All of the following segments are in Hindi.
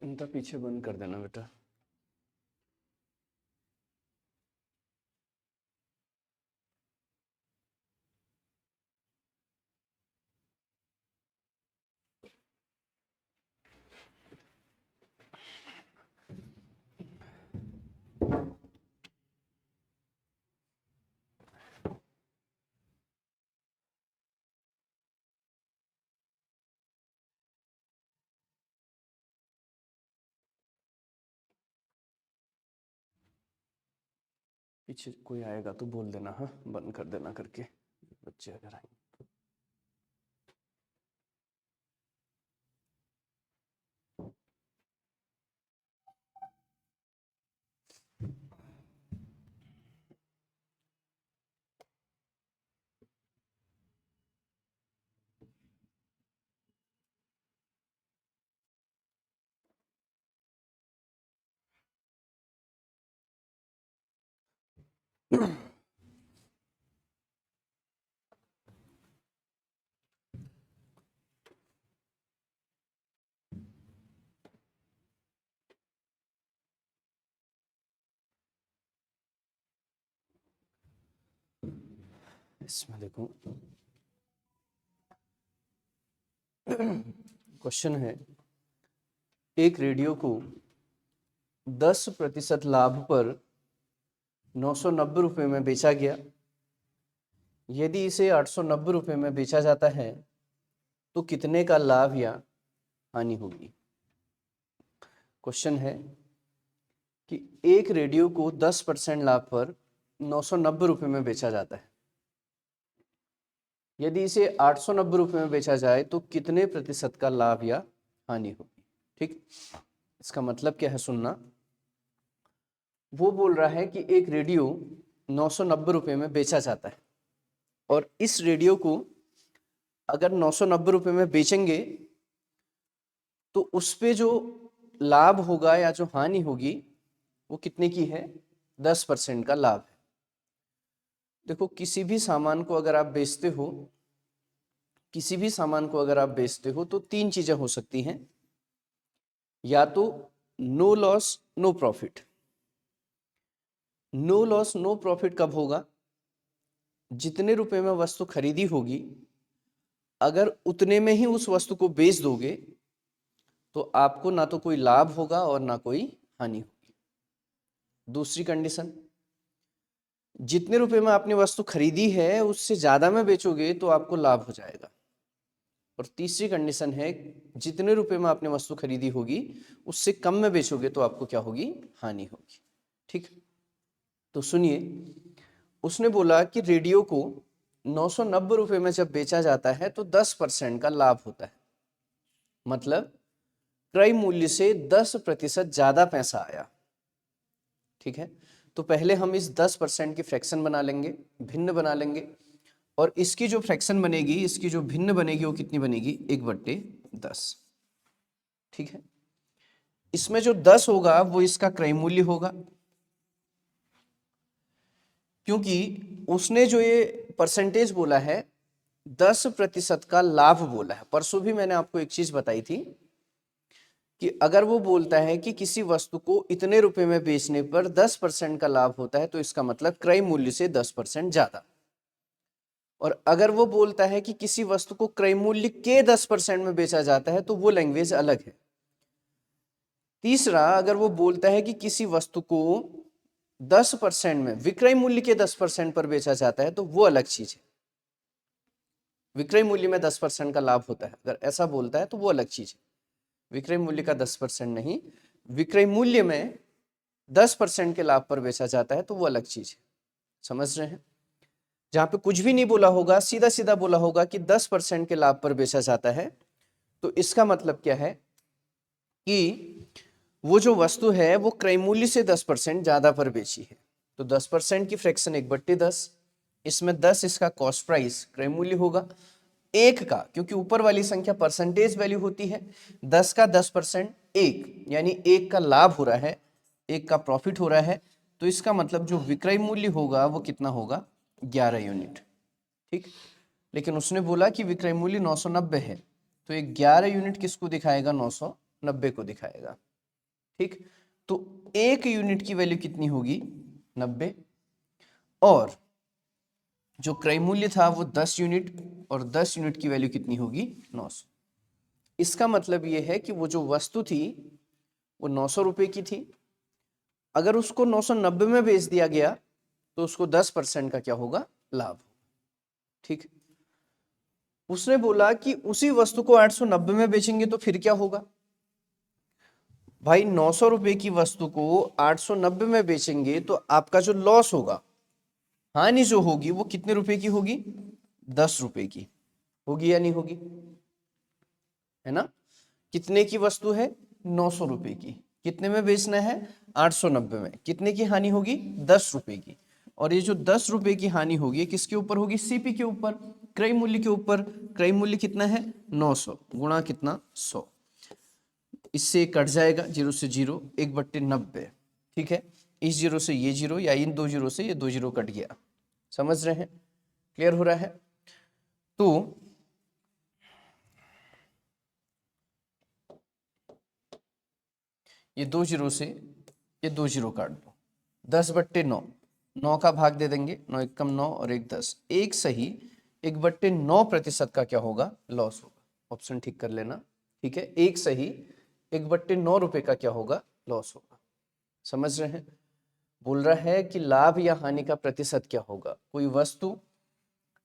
इनका पीछे बंद कर देना बेटा। पीछे कोई आएगा तो बोल देना, हाँ, बंद कर देना करके, बच्चे अगर आए। इसमें देखो क्वेश्चन है, एक रेडियो को 10% लाभ पर 990 रुपये में बेचा गया। यदि इसे 890 रुपये में बेचा जाता है तो कितने का लाभ या हानि होगी। क्वेश्चन है कि एक रेडियो को 10% लाभ पर 990 रुपये में बेचा जाता है। यदि इसे 890 रुपये में बेचा जाए तो कितने प्रतिशत का लाभ या हानि होगी। ठीक, इसका मतलब क्या है सुनना। वो बोल रहा है कि एक रेडियो 990 रुपये में बेचा जाता है और इस रेडियो को अगर 990 रुपये में बेचेंगे तो उस पे जो लाभ होगा या जो हानि होगी वो कितने की है, 10% का लाभ है। देखो, किसी भी सामान को अगर आप बेचते हो, किसी भी सामान को अगर आप बेचते हो तो तीन चीजें हो सकती हैं, या तो no loss no profit. No loss no profit कब होगा, जितने रुपए में वस्तु खरीदी होगी अगर उतने में ही उस वस्तु को बेच दोगे तो आपको ना तो कोई लाभ होगा और ना कोई हानि होगी। दूसरी कंडीशन, जितने रुपए में आपने वस्तु खरीदी है उससे ज्यादा में बेचोगे तो आपको लाभ हो जाएगा। और तीसरी कंडीशन है, जितने रुपए में आपने वस्तु खरीदी होगी उससे कम में बेचोगे तो आपको क्या होगी, हानि होगी। ठीक, तो सुनिए, उसने बोला कि रेडियो को 990 रुपये में जब बेचा जाता है तो 10% का लाभ होता है, मतलब क्रय मूल्य से 10% ज्यादा पैसा आया। ठीक है, तो पहले हम इस 10% की फ्रैक्शन बना लेंगे, भिन्न बना लेंगे, और इसकी जो फ्रैक्शन बनेगी, इसकी जो भिन्न बनेगी वो कितनी बनेगी, 1/10। ठीक है, इसमें जो 10 होगा वो इसका क्रय मूल्य होगा, क्योंकि उसने जो ये परसेंटेज बोला है 10% का लाभ बोला है। परसों भी मैंने आपको एक चीज बताई थी कि अगर वो बोलता है कि किसी वस्तु को इतने रुपए में बेचने पर 10% का लाभ होता है तो इसका मतलब क्रय मूल्य से 10% ज्यादा। और अगर वो बोलता है कि किसी वस्तु को क्रय मूल्य के 10% में बेचा जाता है तो वो लैंग्वेज अलग है। तीसरा, अगर वो बोलता है कि किसी वस्तु को 10% में विक्रय मूल्य के 10% पर बेचा जाता है तो वो अलग चीज है। विक्रय मूल्य में 10% का लाभ होता है, अगर ऐसा बोलता है तो वो अलग चीज है। विक्रय मूल्य का 10% नहीं, विक्रय मूल्य में 10% के लाभ पर बेचा जाता है तो वो अलग चीज है। समझ रहे हैं? जहां पे कुछ भी नहीं बोला होगा, सीधा सीधा बोला होगा कि 10% के लाभ पर बेचा जाता है, तो इसका मतलब क्या है कि वो जो वस्तु है वो क्रय मूल्य से 10% ज्यादा पर बेची है। तो 10% की फ्रैक्शन 1/10, इसमें 10 इसका कॉस्ट प्राइस क्रय मूल्य होगा, एक का, क्योंकि ऊपर वाली संख्या परसेंटेज वैल्यू होती है, 10 का 10% एक, यानी एक का लाभ हो रहा है, 1 का प्रॉफिट हो रहा है, तो इसका मतलब जो विक्रय मूल्य होगा वो कितना होगा, 11 यूनिट। ठीक, लेकिन उसने बोला कि विक्रय मूल्य 990 है, तो ये 11 यूनिट किसको दिखाएगा, 990 को दिखाएगा। ठीक, तो 1 यूनिट की वैल्यू कितनी होगी, 90, और जो क्रय मूल्य था वो 10 यूनिट, और 10 यूनिट की वैल्यू कितनी होगी, 900। इसका मतलब ये है कि वो जो वस्तु थी वो 900 रुपए की थी, अगर उसको 990 में बेच दिया गया तो उसको 10% का क्या होगा, लाभ। ठीक, उसने बोला कि उसी वस्तु को 890 में बेचेंगे तो फिर क्या होगा। भाई 900 रुपए की वस्तु को 890 में बेचेंगे तो आपका जो लॉस होगा, हानि जो होगी, वो कितने रुपए की होगी, 10 रुपए की होगी या नहीं होगी, है ना। कितने की वस्तु है, 900 रुपए की, कितने में बेचना है, 890 में, कितने की हानि होगी, 10 रुपए की। और ये जो 10 रुपए की हानि होगी किसके ऊपर होगी, सीपी के ऊपर, क्रय मूल्य के ऊपर। क्रय मूल्य कितना है, 900 गुणा कितना, 100, इससे कट जाएगा 0 से 0, 1/90। ठीक है, इस 0 से ये 0, या इन 2 0 से ये 2 0 कट गया। समझ रहे हैं, क्लियर हो रहा है। तो ये 2 0 से ये 2 0 काट दो, 10/9, 9 का भाग दे देंगे, 9 एकम 9 और 1 10, एक सही 1/9% का क्या होगा, लॉस होगा। ऑप्शन ठीक कर लेना। ठीक है, एक सही 1/9 रुपए का क्या होगा, लॉस होगा। समझ रहे हैं, बोल रहा है कि लाभ या हानि का प्रतिशत क्या होगा। कोई वस्तु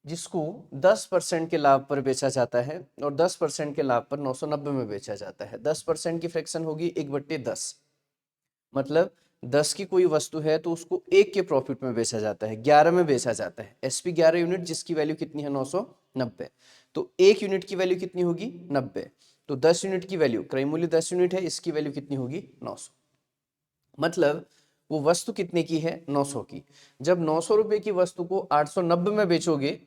जिसको 10% के लाभ पर बेचा जाता है और 10% के लाभ पर 990 में बेचा जाता है, 10% की फ्रैक्शन होगी 1/10, मतलब 10 की कोई वस्तु है तो उसको 1 के प्रॉफिट में बेचा जाता है, 11 में बेचा जाता है। एसपी 11 यूनिट, जिसकी वैल्यू कितनी है, 990, तो 1 यूनिट की वैल्यू कितनी होगी, 90, तो 10 यूनिट की वैल्यू, क्रय मूल्य 10 यूनिट है, इसकी वैल्यू कितनी होगी, 900। मतलब वो वस्तु कितने की है, 900 की। जब 900 रुपए की वस्तु को 890 में बेचोगे,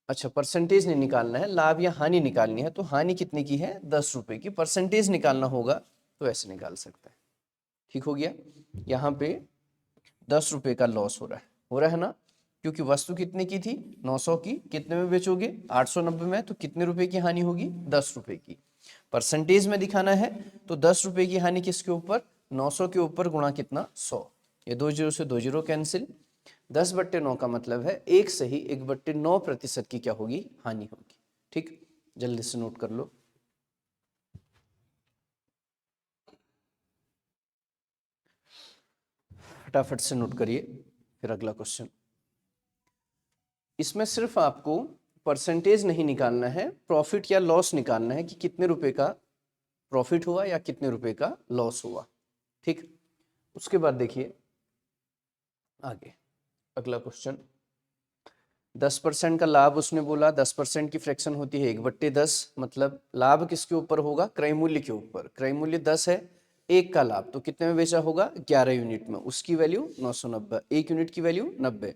अच्छा परसेंटेज नहीं निकालना है, लाभ या हानि निकालनी है, तो हानि कितने की है, 10 रुपए की। परसेंटेज निकालना होगा तो ऐसे निकाल सकते हैं। ठीक हो गया, यहाँ पे 10 रुपए का लॉस हो रहा है ना, क्योंकि वस्तु कितने की थी, 900 की, कितने में बेचोगे, 890 में, तो कितने रुपए की हानि होगी, 10 रुपए की। परसेंटेज में दिखाना है तो 10 रुपए की हानि किसके ऊपर, 900 के ऊपर, गुणा कितना, 100, ये 2 0 से 2 0 कैंसिल। 10/9 का मतलब है एक सही 1/9% की क्या होगी, हानि होगी। ठीक, जल्दी से नोट कर लो। फटाफट से नोट करिए, फिर अगला क्वेश्चन। इसमें सिर्फ आपको परसेंटेज नहीं निकालना है, प्रॉफिट या लॉस निकालना है कि कितने रुपए का प्रॉफिट हुआ या कितने रुपए का लॉस हुआ। ठीक, उसके बाद देखिए आगे अगला क्वेश्चन। 10% का लाभ उसने बोला, 10% की फ्रैक्शन होती है 1/10, मतलब लाभ किसके ऊपर होगा, क्रय मूल्य के ऊपर। क्रय मूल्य 10 है, 1 का लाभ, तो कितने में बेचा होगा, 11 यूनिट में, उसकी वैल्यू 990, 1 यूनिट की वैल्यू 90,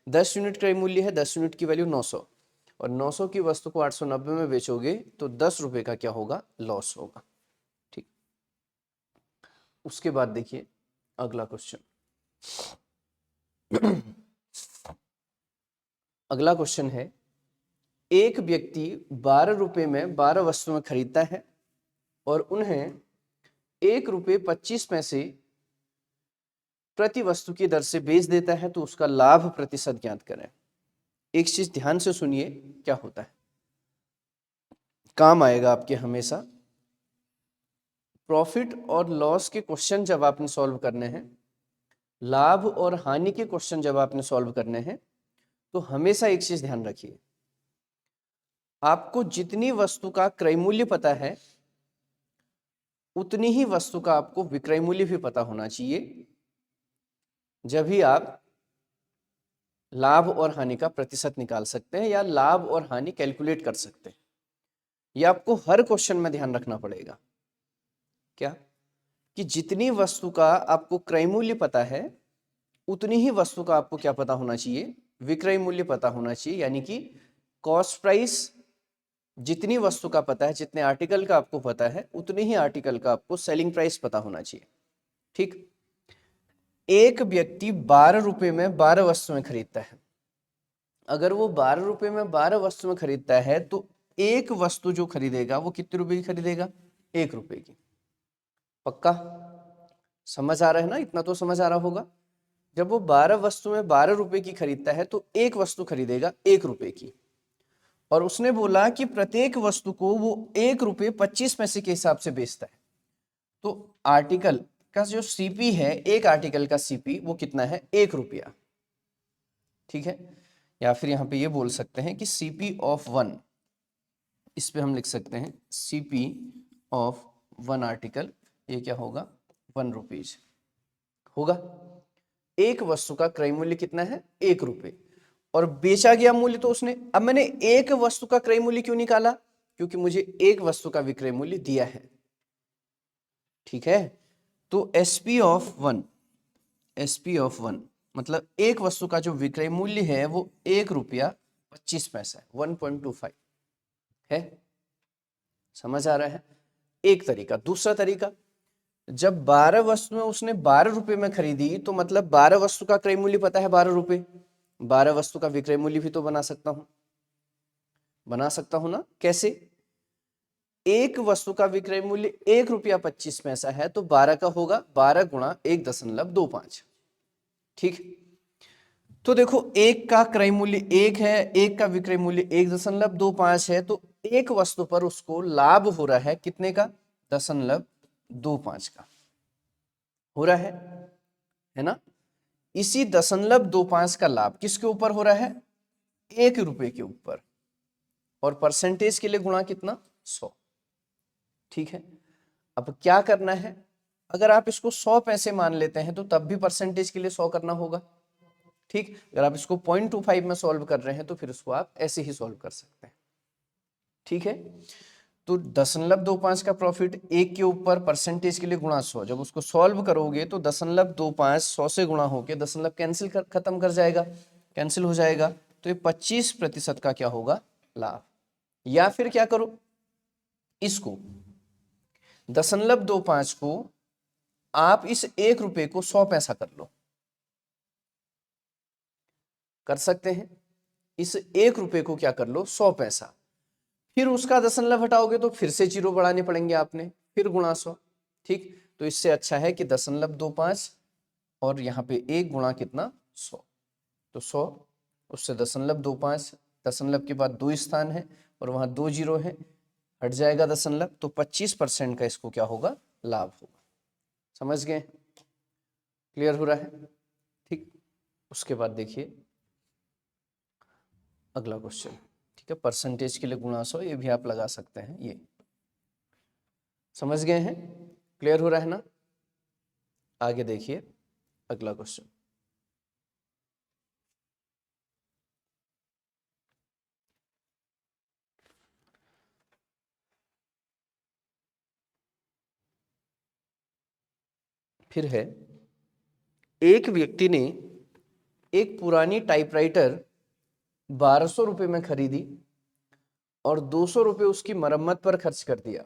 10 यूनिट क्रय मूल्य है, 10 यूनिट की वैल्यू 900, और 900 की वस्तु को 890 में बेचोगे तो 10 रुपए का क्या होगा, लॉस होगा। ठीक, उसके बाद देखिए अगला क्वेश्चन। अगला क्वेश्चन है, एक व्यक्ति 12 रुपए में 12 वस्तुएं खरीदता है और उन्हें 1 रुपये 25 पैसे प्रति वस्तु की दर से बेच देता है, तो उसका लाभ प्रतिशत ज्ञात करें। एक चीज ध्यान से सुनिए, क्या होता है, काम आएगा आपके हमेशा। प्रॉफिट और लॉस के क्वेश्चन जब आपने सॉल्व करने हैं, लाभ और हानि के क्वेश्चन जब आपने सॉल्व करने हैं, तो हमेशा एक चीज ध्यान रखिए, आपको जितनी वस्तु का क्रय मूल्य पता है उतनी ही वस्तु का आपको विक्रय मूल्य भी पता होना चाहिए, जब भी आप लाभ और हानि का प्रतिशत निकाल सकते हैं या लाभ और हानि कैलकुलेट कर सकते हैं। ये आपको हर क्वेश्चन में ध्यान रखना पड़ेगा, क्या, कि जितनी वस्तु का आपको क्रय मूल्य पता है उतनी ही वस्तु का आपको क्या पता होना चाहिए, विक्रय मूल्य पता होना चाहिए। यानी कि कॉस्ट प्राइस जितनी वस्तु का पता है, जितने आर्टिकल का आपको पता है, उतनी ही आर्टिकल का आपको सेलिंग प्राइस पता होना चाहिए। ठीक, एक व्यक्ति 12 रुपए में 12 वस्तुएं खरीदता है। अगर वो 12 रुपए में 12 वस्तुएं खरीदता है तो एक वस्तु जो खरीदेगा वो कितने रुपए की खरीदेगा? 1 रुपए की। पक्का समझ आ रहा है ना? इतना तो समझ आ रहा होगा। जब वो 12 वस्तुएं 12 रुपए की खरीदता है तो एक वस्तु खरीदेगा 1 रुपए की। और उसने बोला कि प्रत्येक वस्तु को वो 1 रुपए 25 पैसे के हिसाब से बेचता है। तो आर्टिकल का जो सीपी है, एक आर्टिकल का सीपी वो कितना है? 1 रुपया। ठीक है, या फिर यहाँ पे ये बोल सकते हैं कि सीपी ऑफ 1, इस पे हम लिख सकते हैं सीपी ऑफ 1 आर्टिकल, ये क्या होगा? 1 रुपीज होगा। एक वस्तु का क्रय मूल्य कितना है? 1 रुपए, और बेचा गया मूल्य तो उसने, अब मैंने एक वस्तु का क्रय मूल्य क्यों निकाला? क्योंकि मुझे एक वस्तु का विक्रय मूल्य दिया है। ठीक है, तो एसपी ऑफ 1, एसपी ऑफ 1 मतलब एक वस्तु का जो विक्रय मूल्य है वो 1 रुपया 25 पैसा है, 1.25 है। समझ आ रहा है? एक तरीका। दूसरा तरीका, जब 12 वस्तुएं उसने 12 रुपए में खरीदी तो मतलब 12 वस्तु का क्रय मूल्य पता है 12 रुपए, 12 वस्तु का विक्रय मूल्य भी तो बना सकता हूं ना? कैसे? एक वस्तु का विक्रय मूल्य 1 रुपया 25 पैसा है तो 12 का होगा 12 गुणा 1.25। ठीक, तो देखो एक का क्रय मूल्य 1 है, एक का विक्रय मूल्य 1.25 है, तो एक वस्तु पर उसको लाभ हो रहा है कितने का? 0.25 का हो रहा है ना? इसी 0.25 का लाभ किसके ऊपर हो रहा है? 1 रुपए के ऊपर, और परसेंटेज के लिए गुणा कितना? 100। ठीक है, अब क्या करना है? अगर आप इसको 100 पैसे मान लेते हैं तो तब भी परसेंटेज के लिए 100 करना होगा। ठीक, अगर आप इसको 0.25 में सॉल्व कर रहे हैं तो फिर इसको आप ऐसे ही सॉल्व कर सकते हैं। ठीक है, तो 0.25 का प्रॉफिट 1 के ऊपर परसेंटेज के लिए गुणा 100, जब उसको सॉल्व करोगे तो 0.25 100 से गुणा होके दशमलव कैंसिल खत्म कर जाएगा, कैंसिल हो जाएगा, तो ये 25% का क्या होगा? लाभ। या फिर क्या करो, इसको 0.25 को आप इस 1 रुपए को 100 पैसा कर लो, कर सकते हैं। इस 1 रुपए को क्या कर लो? 100 पैसा, फिर उसका दशमलव हटाओगे तो फिर से जीरो बढ़ाने पड़ेंगे आपने, फिर गुणा 100। ठीक, तो इससे अच्छा है कि 0.25 और यहाँ पे 1 गुणा कितना? 100, तो 100 उससे 0.25, दशमलव के बाद 2 स्थान है और वहां 2 जीरो है, हट जाएगा दशमलव, तो 25% का इसको क्या होगा? लाभ होगा। समझ गए? क्लियर हो रहा है? ठीक, उसके बाद देखिए अगला क्वेश्चन। ठीक है, परसेंटेज के लिए गुणा 100, ये भी आप लगा सकते हैं। ये समझ गए हैं? क्लियर हो रहा है ना? आगे देखिए अगला क्वेश्चन। फिर है, एक व्यक्ति ने एक पुरानी टाइपराइटर 1200 रुपए में खरीदी और 200 रुपए उसकी मरम्मत पर खर्च कर दिया।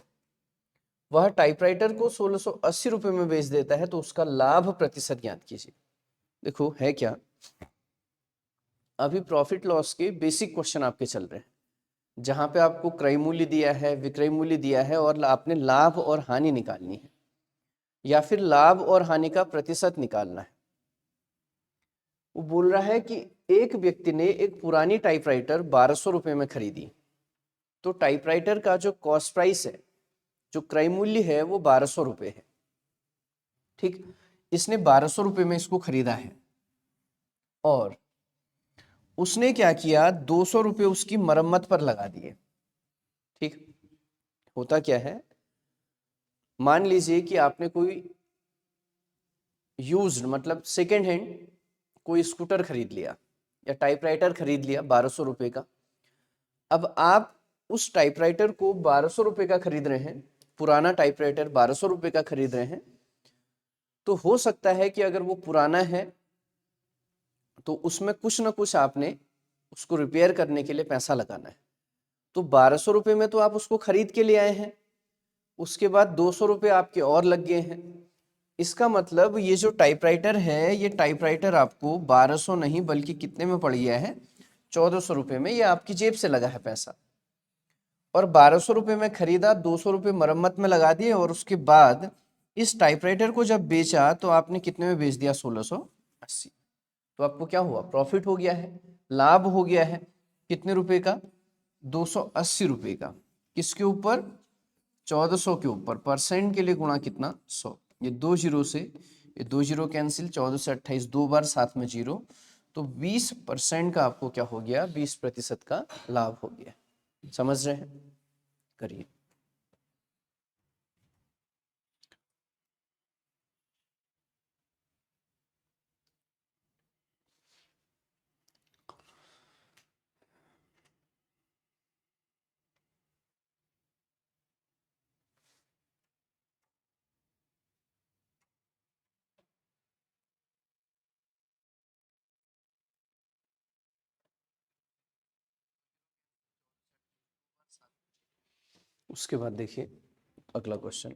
वह टाइपराइटर को 1680 रुपए में बेच देता है, तो उसका लाभ प्रतिशत ज्ञात कीजिए। देखो है क्या, अभी प्रॉफिट लॉस के बेसिक क्वेश्चन आपके चल रहे हैं, जहां पे आपको क्रय मूल्य दिया है, विक्रय मूल्य दिया है, और आपने लाभ और हानि निकालनी है, या फिर लाभ और हानि का प्रतिशत निकालना है। वो बोल रहा है कि एक व्यक्ति ने एक पुरानी टाइपराइटर 1200 रुपए में खरीदी, तो टाइपराइटर का जो कॉस्ट प्राइस है, जो क्रय मूल्य है, वो 1200 रुपए है। ठीक, इसने 1200 रुपए में इसको खरीदा है, और उसने क्या किया? 200 रुपए उसकी मरम्मत पर लगा दिए। ठीक, होता क्या है, मान लीजिए कि आपने कोई यूज्ड मतलब सेकेंड हैंड कोई स्कूटर खरीद लिया या टाइपराइटर खरीद लिया 1200 रुपए का। अब आप उस टाइपराइटर को 1200 रुपए का खरीद रहे हैं, पुराना टाइपराइटर 1200 रुपए का खरीद रहे हैं, तो हो सकता है कि अगर वो पुराना है तो उसमें कुछ ना कुछ आपने उसको रिपेयर करने के लिए पैसा लगाना है। तो 1200 रुपए में तो आप उसको खरीद के ले आए हैं, उसके बाद 200 रुपए आपके और लग गए हैं, इसका मतलब ये जो टाइपराइटर है, ये टाइपराइटर आपको 1200 नहीं बल्कि कितने में पड़ गया है, 1400 रुपये में। ये आपकी जेब से लगा है पैसा। और 1200 रुपये में खरीदा, 200 रुपये मरम्मत में लगा दिए, और उसके बाद इस टाइपराइटर को जब बेचा तो आपने कितने में बेच दिया, 1680। तो आपको क्या हुआ, प्रॉफिट हो गया है, लाभ हो गया है। कितने रुपए का, 280 रुपये का। किसके ऊपर, 1400 के ऊपर। परसेंट के लिए गुणा कितना, 100। ये 2 जीरो से, ये 2 जीरो कैंसिल, 14 से 28 2 बार, साथ में जीरो। तो 20% का आपको क्या हो गया, 20% का लाभ हो गया। समझ रहे हैं, करिए। उसके बाद देखिए अगला क्वेश्चन।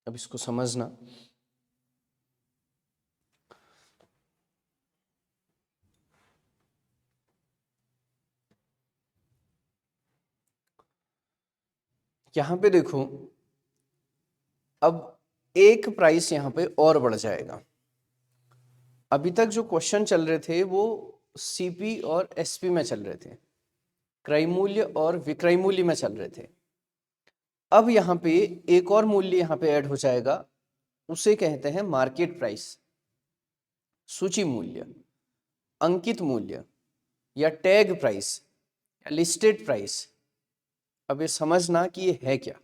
अब इसको समझना। यहां पे देखो, अब एक प्राइस यहां पे और बढ़ जाएगा। अभी तक जो क्वेश्चन चल रहे थे वो सीपी और एसपी में चल रहे थे, क्रय मूल्य और विक्रय मूल्य में चल रहे थे। अब यहाँ पे एक और मूल्य यहाँ पे ऐड हो जाएगा, उसे कहते हैं मार्केट प्राइस, सूची मूल्य, अंकित मूल्य, या टैग प्राइस, या लिस्टेड प्राइस। अब ये समझना कि ये है क्या।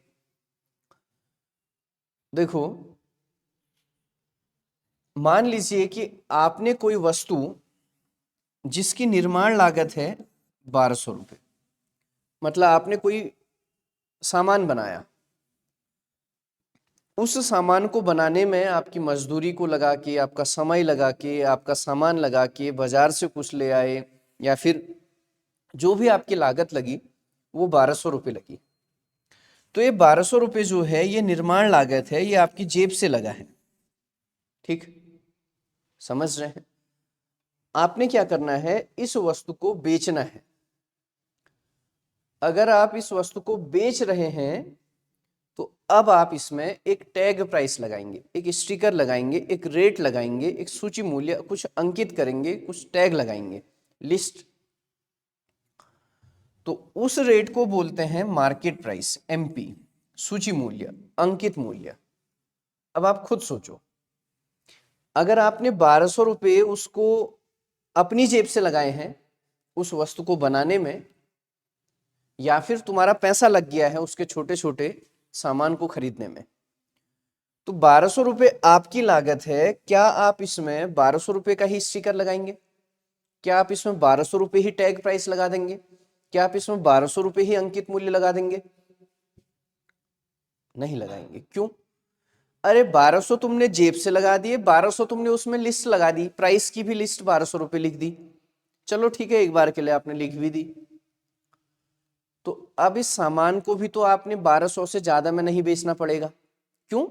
देखो, मान लीजिए कि आपने कोई वस्तु जिसकी निर्माण लागत है 1200 रुपये, मतलब आपने कोई सामान बनाया, उस सामान को बनाने में आपकी मजदूरी को लगा के, आपका समय लगा के, आपका सामान लगा के, बाजार से कुछ ले आए, या फिर जो भी आपकी लागत लगी वो 1200 रुपये लगी। तो ये 1200 रुपये जो है, ये निर्माण लागत है, ये आपकी जेब से लगा है। ठीक, समझ रहे हैं। आपने क्या करना है, इस वस्तु को बेचना है। अगर आप इस वस्तु को बेच रहे हैं तो अब आप इसमें एक टैग प्राइस लगाएंगे, एक स्टिकर लगाएंगे, एक रेट लगाएंगे, एक सूची मूल्य कुछ अंकित करेंगे, कुछ टैग लगाएंगे, लिस्ट। तो उस रेट को बोलते हैं मार्केट प्राइस, एमपी, सूची मूल्य, अंकित मूल्य। अब आप खुद सोचो, अगर आपने 1200 रुपये उसको अपनी जेब से लगाए हैं उस वस्तु को बनाने में, या फिर तुम्हारा पैसा लग गया है उसके छोटे छोटे सामान को खरीदने में, तो 1200 रुपये आपकी लागत है। क्या आप इसमें 1200 रुपये का ही स्टिकर लगाएंगे? क्या आप इसमें 1200 रुपये ही टैग प्राइस लगा देंगे? क्या आप इसमें 1200 रुपये ही अंकित मूल्य लगा देंगे? नहीं लगाएंगे। क्यों? अरे 1200 तुमने जेब से लगा दिए, 1200 तुमने उसमें लिस्ट लगा दी, प्राइस की भी लिस्ट 1200 रुपये लिख दी। चलो ठीक है, एक बार के लिए आपने लिख भी दी। तो अब इस सामान को भी तो आपने 1200 से ज्यादा में नहीं बेचना पड़ेगा। क्यों?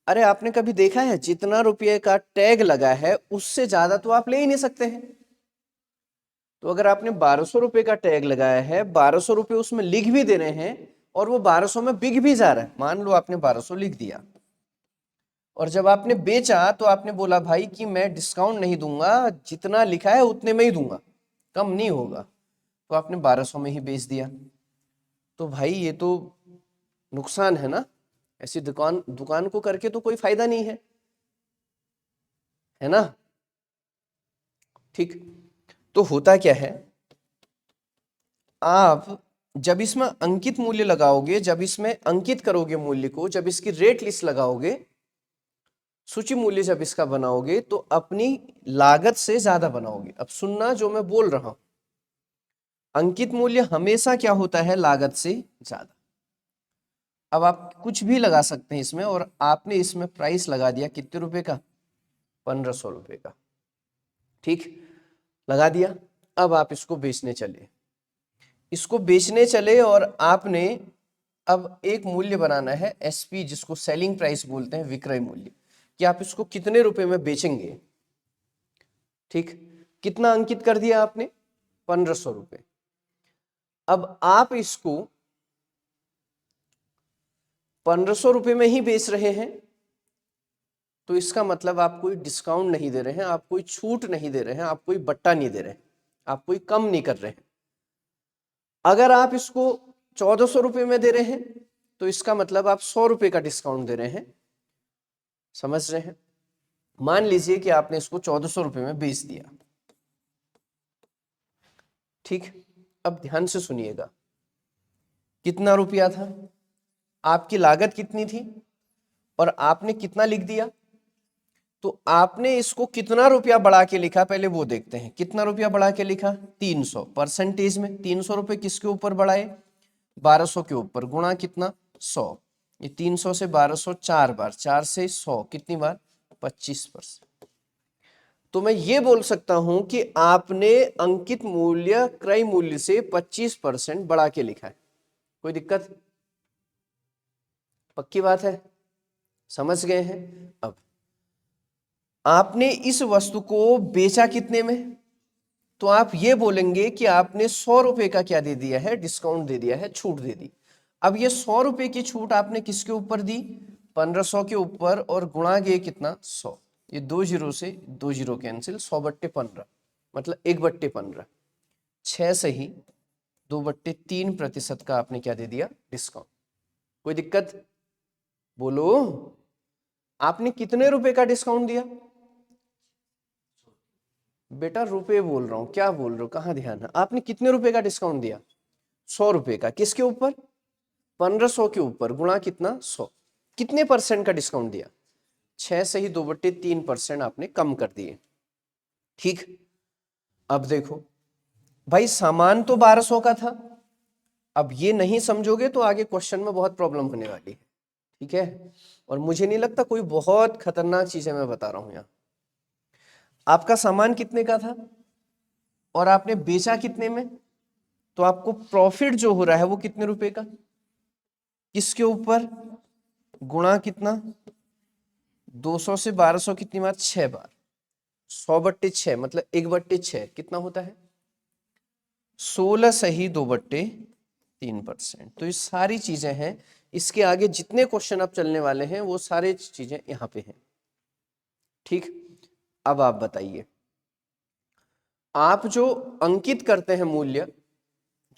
अरे आपने कभी देखा है, जितना रुपये का टैग लगा है उससे ज्यादा तो आप ले ही नहीं सकते हैं। तो अगर आपने 1200 रुपये का टैग लगाया है, 1200 रुपये उसमें लिख भी दे रहे हैं, और वो 1200 में बिक भी जा रहा है, मान लो आपने 1200 लिख दिया, और जब आपने बेचा तो आपने बोला भाई कि मैं डिस्काउंट नहीं दूंगा, जितना लिखा है उतने में ही दूंगा, कम नहीं होगा, तो आपने 1200 में ही बेच दिया। तो भाई ये तो नुकसान है ना, ऐसी दुकान दुकान को करके तो कोई फायदा नहीं है ना। ठीक, तो होता क्या है, आप जब इसमें अंकित मूल्य लगाओगे, जब इसमें अंकित करोगे मूल्य को, जब इसकी रेट लिस्ट लगाओगे, सूची मूल्य जब इसका बनाओगे, तो अपनी लागत से ज्यादा बनाओगे। अब सुनना जो मैं बोल रहा हूं, अंकित मूल्य हमेशा क्या होता है, लागत से ज्यादा। अब आप कुछ भी लगा सकते हैं इसमें, और आपने इसमें प्राइस लगा दिया कितने रुपए का, 1500 रुपए का। ठीक, लगा दिया। अब आप इसको बेचने चले, इसको बेचने चले और आपने अब एक मूल्य बनाना है एसपी, जिसको सेलिंग प्राइस बोलते हैं, विक्रय मूल्य, कि आप इसको कितने रुपए में बेचेंगे। ठीक, कितना अंकित कर दिया आपने? 1500 रुपए। अब आप इसको 1500 रुपए में ही बेच रहे हैं, तो इसका मतलब आप कोई डिस्काउंट नहीं दे रहे हैं, आप कोई छूट नहीं दे रहे हैं, आप कोई बट्टा नहीं दे रहे हैं, आप कोई कम नहीं कर रहे हैं। अगर आप इसको 1400 रुपए में दे रहे हैं, तो इसका मतलब आप 100 रुपए का डिस्काउंट दे रहे हैं। समझ रहे हैं? मान लीजिए कि आपने इसको 1400 रुपए में बेच दिया। ठीक, अब ध्यान से सुनिएगा, कितना रुपया था, आपकी लागत कितनी थी, और आपने कितना लिख दिया। तो आपने इसको कितना रुपया बढ़ा के लिखा, पहले वो देखते हैं। कितना रुपया बढ़ा के लिखा? 300। परसेंटेज में 300 रुपए किसके ऊपर बढ़ाए? 1200 के ऊपर, गुणा कितना? 100। ये 300 से 1200 4 बार, 4 से 100 कितनी बार? 25%। तो मैं ये बोल सकता हूं कि आपने अंकित मूल्य क्रय मूल्य से 25% बढ़ा के लिखा है। कोई दिक्कत? पक्की बात है, समझ गए हैं? अब आपने इस वस्तु को बेचा कितने में? तो आप ये बोलेंगे कि आपने 100 रुपए का क्या दे दिया है? डिस्काउंट दे दिया है, छूट दे दी। अब ये 100 रुपए की छूट आपने किसके ऊपर दी? 1500 के ऊपर, और गुणा गए कितना? 100। ये 2 जीरो से 2 जीरो कैंसिल, 100/15 मतलब 1/15, 6 से ही 2/3% का आपने क्या दे दिया? डिस्काउंट। कोई दिक्कत? बोलो, आपने कितने रुपए का डिस्काउंट दिया? बेटा रुपए बोल रहा हूं, क्या बोल रहे हो, कहां ध्यान है? आपने कितने रुपए का डिस्काउंट दिया? 100 रुपए का। किसके ऊपर? 1500 के ऊपर, गुणा कितना? 100। कितने परसेंट का डिस्काउंट दिया? 6 से ही 2/3% आपने कम कर दिए। ठीक, अब देखो भाई, सामान तो 1200 का था। अब ये नहीं समझोगे तो आगे क्वेश्चन में बहुत प्रॉब्लम होने वाली है। ठीक है, और मुझे नहीं लगता कोई बहुत खतरनाक चीजें मैं बता रहा हूं यहां। आपका सामान कितने का था और आपने बेचा कितने में? तो आपको प्रॉफिट जो हो रहा है वो कितने रुपए का? किसके ऊपर? गुणा कितना? 200 से 1200 कितनी बार? 6 बार। 100/6 मतलब 1/6 कितना होता है? 16 सही 2/3%। तो ये सारी चीजें हैं, इसके आगे जितने क्वेश्चन अब चलने वाले हैं वो सारे चीजें यहां पे हैं। ठीक, अब आप बताइए, आप जो अंकित करते हैं मूल्य,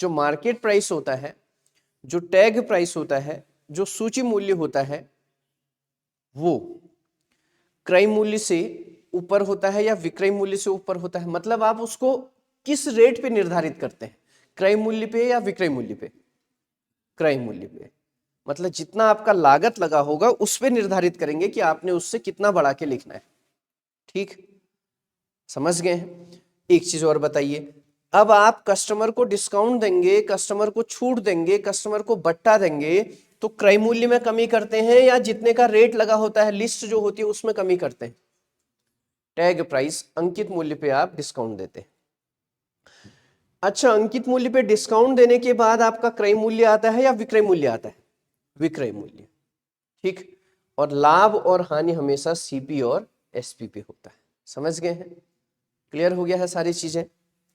जो मार्केट प्राइस होता है, जो टैग प्राइस होता है, जो सूची मूल्य होता है, वो क्रय मूल्य से ऊपर होता है या विक्रय मूल्य से ऊपर होता है? मतलब आप उसको किस रेट पे निर्धारित करते हैं? क्रय मूल्य पे या विक्रय मूल्य पे? क्रय मूल्य पे। मतलब जितना आपका लागत लगा होगा उस पे निर्धारित करेंगे कि आपने उससे कितना बढ़ा के लिखना है। ठीक, समझ गए हैं? एक चीज और बताइए, अब आप कस्टमर को डिस्काउंट देंगे, कस्टमर को छूट देंगे, कस्टमर को बट्टा देंगे, तो क्रय मूल्य में कमी करते हैं या जितने का रेट लगा होता है, लिस्ट जो होती है उसमें कमी करते हैं? टैग प्राइस, अंकित मूल्य पे आप डिस्काउंट देते हैं। अच्छा, अंकित मूल्य पे डिस्काउंट देने के बाद आपका क्रय मूल्य आता है या विक्रय मूल्य आता है? विक्रय मूल्य। ठीक, और लाभ और हानि हमेशा सीपी और एसपी पे होता है। समझ गए हैं? क्लियर हो गया है सारी चीजें?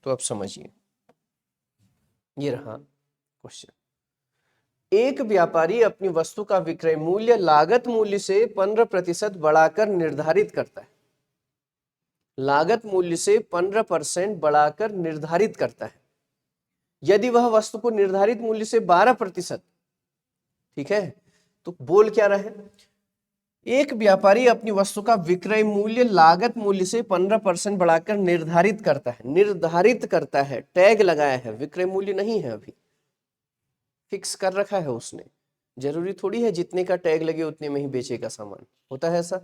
तो अब समझिए, ये रहा क्वेश्चन। एक व्यापारी अपनी वस्तु का विक्रय मूल्य लागत मूल्य से 15% बढ़ाकर निर्धारित करता है। लागत मूल्य से 15% बढ़ाकर निर्धारित करता है। यदि वह वस्तु को निर्धारित मूल्य से 12%, ठीक है, तो बोल क्या रहा है? एक व्यापारी अपनी वस्तु का विक्रय मूल्य लागत मूल्य से 15% बढ़ाकर निर्धारित करता है। निर्धारित करता है, टैग लगाया है, विक्रय मूल्य नहीं है, अभी फिक्स कर रखा है उसने। जरूरी थोड़ी है जितने का टैग लगे उतने में ही बेचेगा सामान। होता है ऐसा?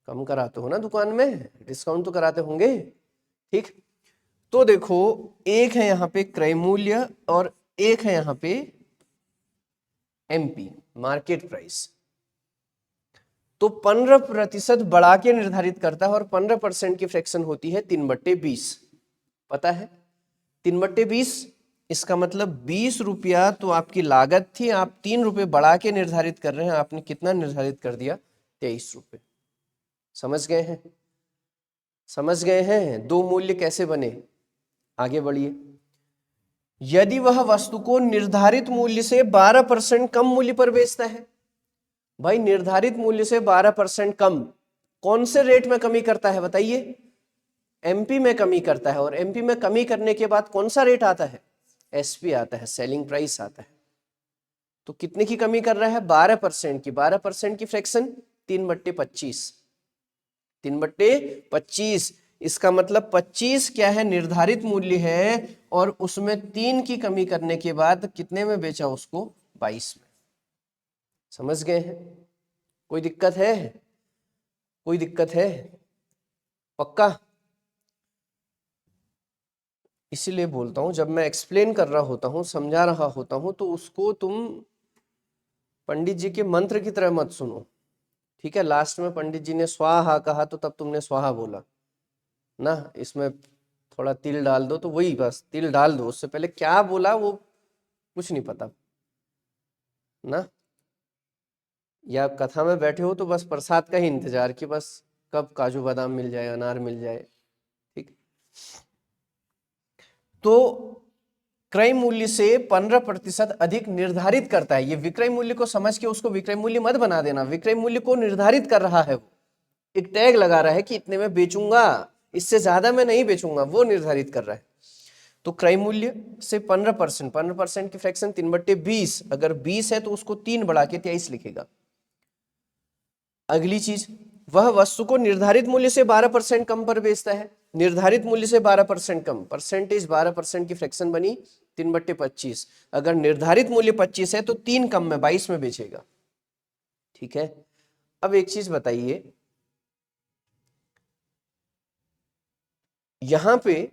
कम कराते हो ना दुकान में, डिस्काउंट तो कराते होंगे। ठीक, तो देखो, एक है यहाँ पे क्रय मूल्य और एक है यहाँ पे एमपी, मार्केट प्राइस। तो 15% बढ़ा के निर्धारित करता है और 15% की फ्रैक्शन होती है 3/20। पता है 3/20? इसका मतलब 20 रुपया तो आपकी लागत थी, आप 3 रुपये बढ़ा के निर्धारित कर रहे हैं। आपने कितना निर्धारित कर दिया? 23 रुपये। समझ गए हैं? समझ गए हैं दो मूल्य कैसे बने? आगे बढ़िए। यदि वह वस्तु को निर्धारित मूल्य से 12% कम मूल्य पर बेचता है, भाई निर्धारित मूल्य से 12% कम कौन से रेट में कमी करता है बताइए? एमपी में कमी करता है। और एमपी में कमी करने के बाद कौन सा रेट आता है? एसपी आता है, सेलिंग प्राइस आता है। तो कितने की कमी कर रहा है? 12% की। 12% की फ्रैक्शन 3/25। 3/25। इसका मतलब 25 क्या है? निर्धारित मूल्य है, और उसमें 3 की कमी करने के बाद कितने में बेचा उसको? 22 में। समझ गए हैं? कोई दिक्कत है? कोई दिक्कत है? पक्का? इसीलिए बोलता हूं, जब मैं एक्सप्लेन कर रहा होता हूं, समझा रहा होता हूं, तो उसको तुम पंडित जी के मंत्र की तरह मत सुनो। ठीक है? लास्ट में पंडित जी ने स्वाहा कहा तो तब तुमने स्वाहा बोला ना। इसमें थोड़ा तिल डाल दो तो वही, बस तिल डाल दो, उससे पहले क्या बोला वो कुछ नहीं पता ना। या कथा में बैठे हो तो बस प्रसाद का ही इंतजार कि बस कब काजू बादाम मिल जाए, अनार मिल जाए। ठीक? तो क्रय मूल्य से 15% अधिक निर्धारित करता है। ये विक्रय मूल्य को समझ के उसको विक्रय मूल्य मत बना देना। विक्रय मूल्य को निर्धारित कर रहा है वो, एक टैग लगा रहा है कि इतने में बेचूंगा, इससे ज्यादा मैं नहीं बेचूंगा, वो निर्धारित कर रहा है। तो क्रय मूल्य से 15%, 15% की फ्रैक्शन 3/20। अगर 20 है तो उसको 3 बढ़ा के 23 लिखेगा। अगली चीज, वह वस्तु को निर्धारित मूल्य से 12% कम पर बेचता है। निर्धारित मूल्य से 12% कम, परसेंटेज 12% की फ्रैक्शन बनी 3/25। अगर निर्धारित मूल्य 25 है तो 3 कम में 22 में बेचेगा। ठीक है? अब एक चीज बताइए, यहां पे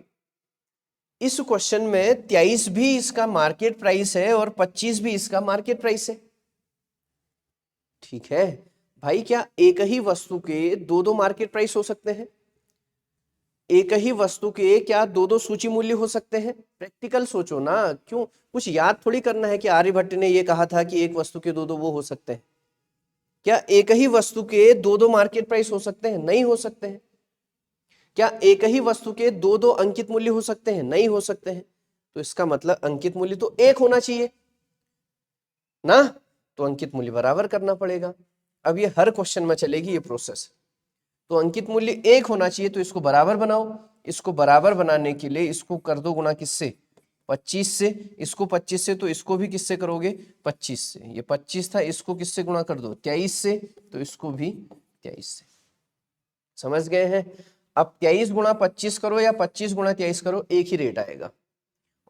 इस क्वेश्चन में 23 भी इसका मार्केट प्राइस है और 25 भी इसका मार्केट प्राइस है। ठीक है भाई, क्या एक ही वस्तु के दो दो मार्केट प्राइस हो सकते हैं? एक ही वस्तु के क्या दो दो सूची मूल्य हो सकते हैं? प्रैक्टिकल सोचो ना। क्यों, कुछ याद थोड़ी करना है कि आर्यभट्ट ने ये कहा था कि एक वस्तु के दो दो वो हो सकते हैं। क्या एक ही वस्तु के दो दो मार्केट प्राइस हो सकते हैं? नहीं हो सकते हैं। क्या एक ही वस्तु के दो दो अंकित मूल्य हो सकते हैं? नहीं हो सकते हैं। तो इसका मतलब अंकित मूल्य तो एक होना चाहिए ना, तो अंकित मूल्य बराबर करना पड़ेगा। अब ये हर क्वेश्चन में चलेगी ये प्रोसेस। तो अंकित मूल्य एक होना चाहिए, तो इसको बराबर बनाओ। इसको बराबर बनाने के लिए इसको कर दो गुणा किससे? 25 से। इसको 25 से तो इसको भी किससे करोगे? 25 से। ये 25 था, इसको किससे गुणा कर दो? 23 से, तो इसको भी 23 से। समझ गए हैं? अब 23 गुणा 25 करो या 25 गुणा 23 करो, एक ही रेट आएगा।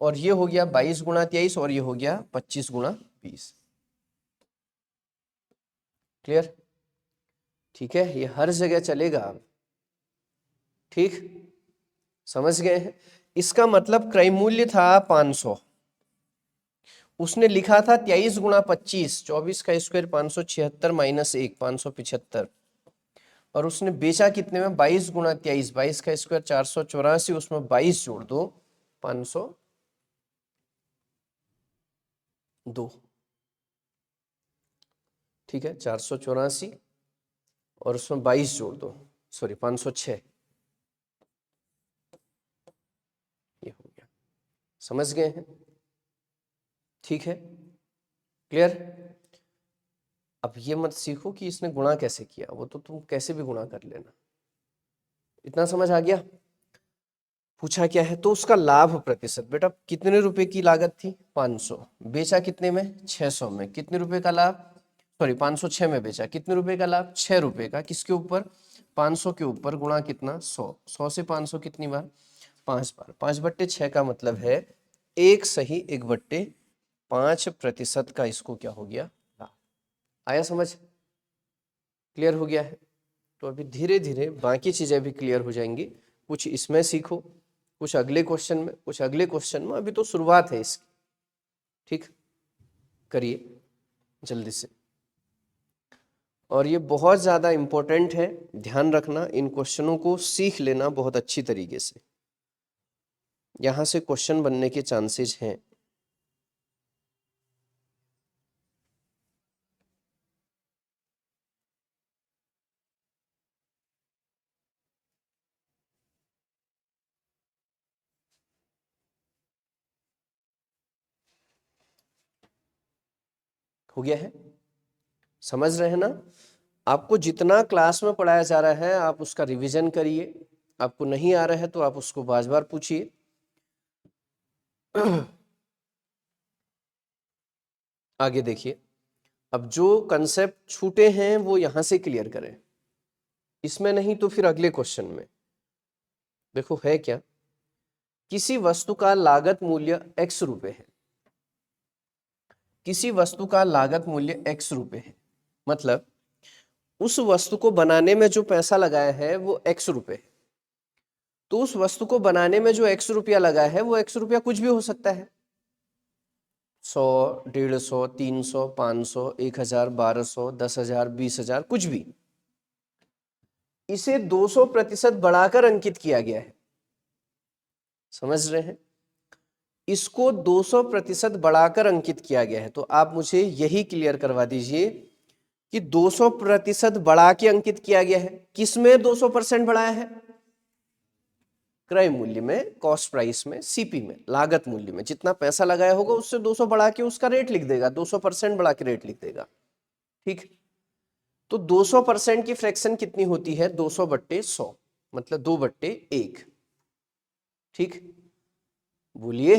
और ये हो गया 22 गुणा 23 और ये हो गया 25 गुणा 20। क्लियर? ठीक है? ये हर जगह चलेगा। ठीक? समझ गए हैं? इसका मतलब क्रय मूल्य था 500, उसने लिखा था 23 गुणा 25, 24 का स्क्वायर 576 माइनस 1, 575। और उसने बेचा कितने में? 22 गुणा 23, 22 का स्क्वायर 484, उसमें 22 जोड़ दो 502। ठीक है? 484 और उसमें 22 जोड़ दो, सॉरी 506, ये हो गया। समझ गए हैं? ठीक है? क्लियर? अब ये मत सीखो कि इसने गुणा कैसे किया, वो तो तुम कैसे भी गुणा कर लेना। इतना समझ आ गया? पूछा क्या है? तो उसका लाभ प्रतिशत, बेटा कितने रुपए की लागत थी? 500, बेचा कितने में? 600 में। कितने रुपए का लाभ? सॉरी 506 में बेचा, कितने रुपए का लाभ? 6 रुपए का। किसके ऊपर? 500 के ऊपर, गुणा कितना? 100। 100 से 500 कितनी बार? 5 बार। 5/6 का मतलब है 1 सही 1/5% का इसको क्या हो गया? लाभ। आया समझ? क्लियर हो गया है? तो अभी धीरे धीरे बाकी चीजें भी क्लियर हो जाएंगी। कुछ इसमें सीखो, कुछ अगले क्वेश्चन में, कुछ अगले क्वेश्चन में। अभी तो शुरुआत है इसकी। ठीक? करिए जल्दी से। और ये बहुत ज़्यादा इम्पोर्टेंट है, ध्यान रखना। इन क्वेश्चनों को सीख लेना बहुत अच्छी तरीके से, यहाँ से क्वेश्चन बनने के चांसेस हैं। हो गया है, समझ रहे हैं ना। आपको जितना क्लास में पढ़ाया जा रहा है आप उसका रिवीजन करिए, आपको नहीं आ रहा है तो आप उसको बार बार पूछिए। आगे देखिए, अब जो कंसेप्ट छूटे हैं वो यहां से क्लियर करें, इसमें नहीं तो फिर अगले क्वेश्चन में। देखो है क्या, किसी वस्तु का लागत मूल्य x रुपए है, किसी वस्तु का लागत मूल्य x रुपए है, मतलब उस वस्तु को बनाने में जो पैसा लगाया है वो x रुपए है। तो उस वस्तु को बनाने में जो x रुपया लगा है वो x रुपया कुछ भी हो सकता है, 100, 150, 300, 500, 1000, 1200, 10,000, 20,000, कुछ भी। इसे 200% बढ़ाकर अंकित किया गया है, समझ रहे हैं। इसको 200% बढ़ाकर अंकित किया गया है, तो आप मुझे यही क्लियर करवा दीजिए कि 200% बढ़ा के अंकित किया गया है। किसमें 200% बढ़ाया है? क्रय मूल्य में, कॉस्ट प्राइस में, सीपी में, लागत मूल्य में। जितना पैसा लगाया होगा उससे 200 बढ़ा के उसका रेट लिख देगा, 200% बढ़ा के रेट लिख देगा, ठीक। तो 200% की फ्रैक्शन कितनी होती है? 200/100, मतलब 2/1, ठीक। बोलिए,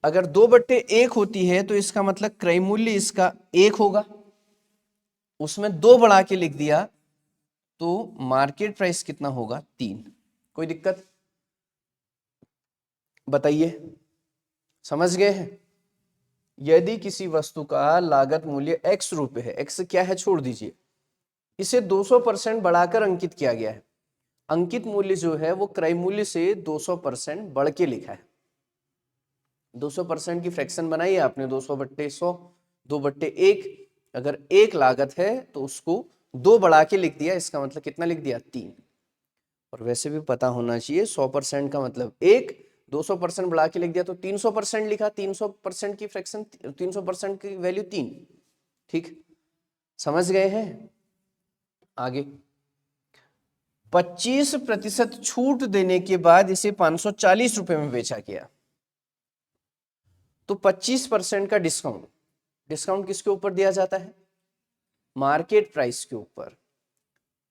अगर 2/1 होती है तो इसका मतलब क्रय मूल्य इसका 1 होगा, उसमें 2 बढ़ा के लिख दिया तो मार्केट प्राइस कितना होगा? 3। कोई दिक्कत बताइए, समझ गए हैं। यदि किसी वस्तु का लागत मूल्य x रुपए है, x क्या है छोड़ दीजिए, इसे 200% बढ़ाकर अंकित किया गया है। अंकित मूल्य जो है वो क्रय मूल्य से 200% बढ़ के लिखा है। 200% की फ्रैक्शन बनाई है आपने, 200/100, 2/1। अगर 1 लागत है तो उसको 2 बढ़ा के लिख दिया, इसका मतलब कितना लिख दिया? 3। और वैसे भी पता होना चाहिए 100% का मतलब 1, 200% बढ़ा के लिख दिया तो 300% लिखा, 300% की फ्रैक्शन, 300% की वैल्यू 3, ठीक। समझ गए हैं। आगे 25% छूट देने के बाद इसे 540 रुपए में बेचा गया, तो 25% का डिस्काउंट, डिस्काउंट किसके ऊपर दिया जाता है? मार्केट प्राइस के ऊपर,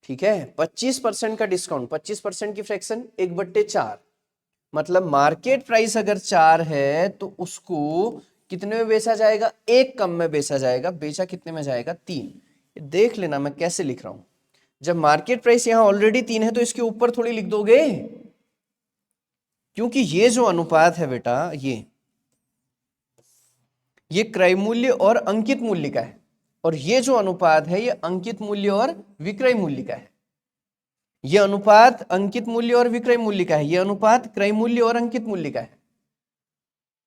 ठीक है। 25% का डिस्काउंट, 25% की फ्रैक्शन 1/4, मतलब मार्केट प्राइस अगर 4 है तो उसको कितने में बेचा जाएगा? 1 कम में बेचा जाएगा। बेचा कितने में जाएगा? 3। देख लेना मैं कैसे लिख रहा हूं। जब मार्केट प्राइस यहां ऑलरेडी 3 है तो इसके ऊपर थोड़ी लिख दोगे, क्योंकि ये जो अनुपात है बेटा, ये क्रय मूल्य और अंकित मूल्य का है, और ये जो अनुपात है ये अंकित मूल्य और विक्रय मूल्य का है। ये अनुपात अंकित मूल्य और विक्रय मूल्य का है, ये अनुपात क्रय मूल्य और अंकित मूल्य का है,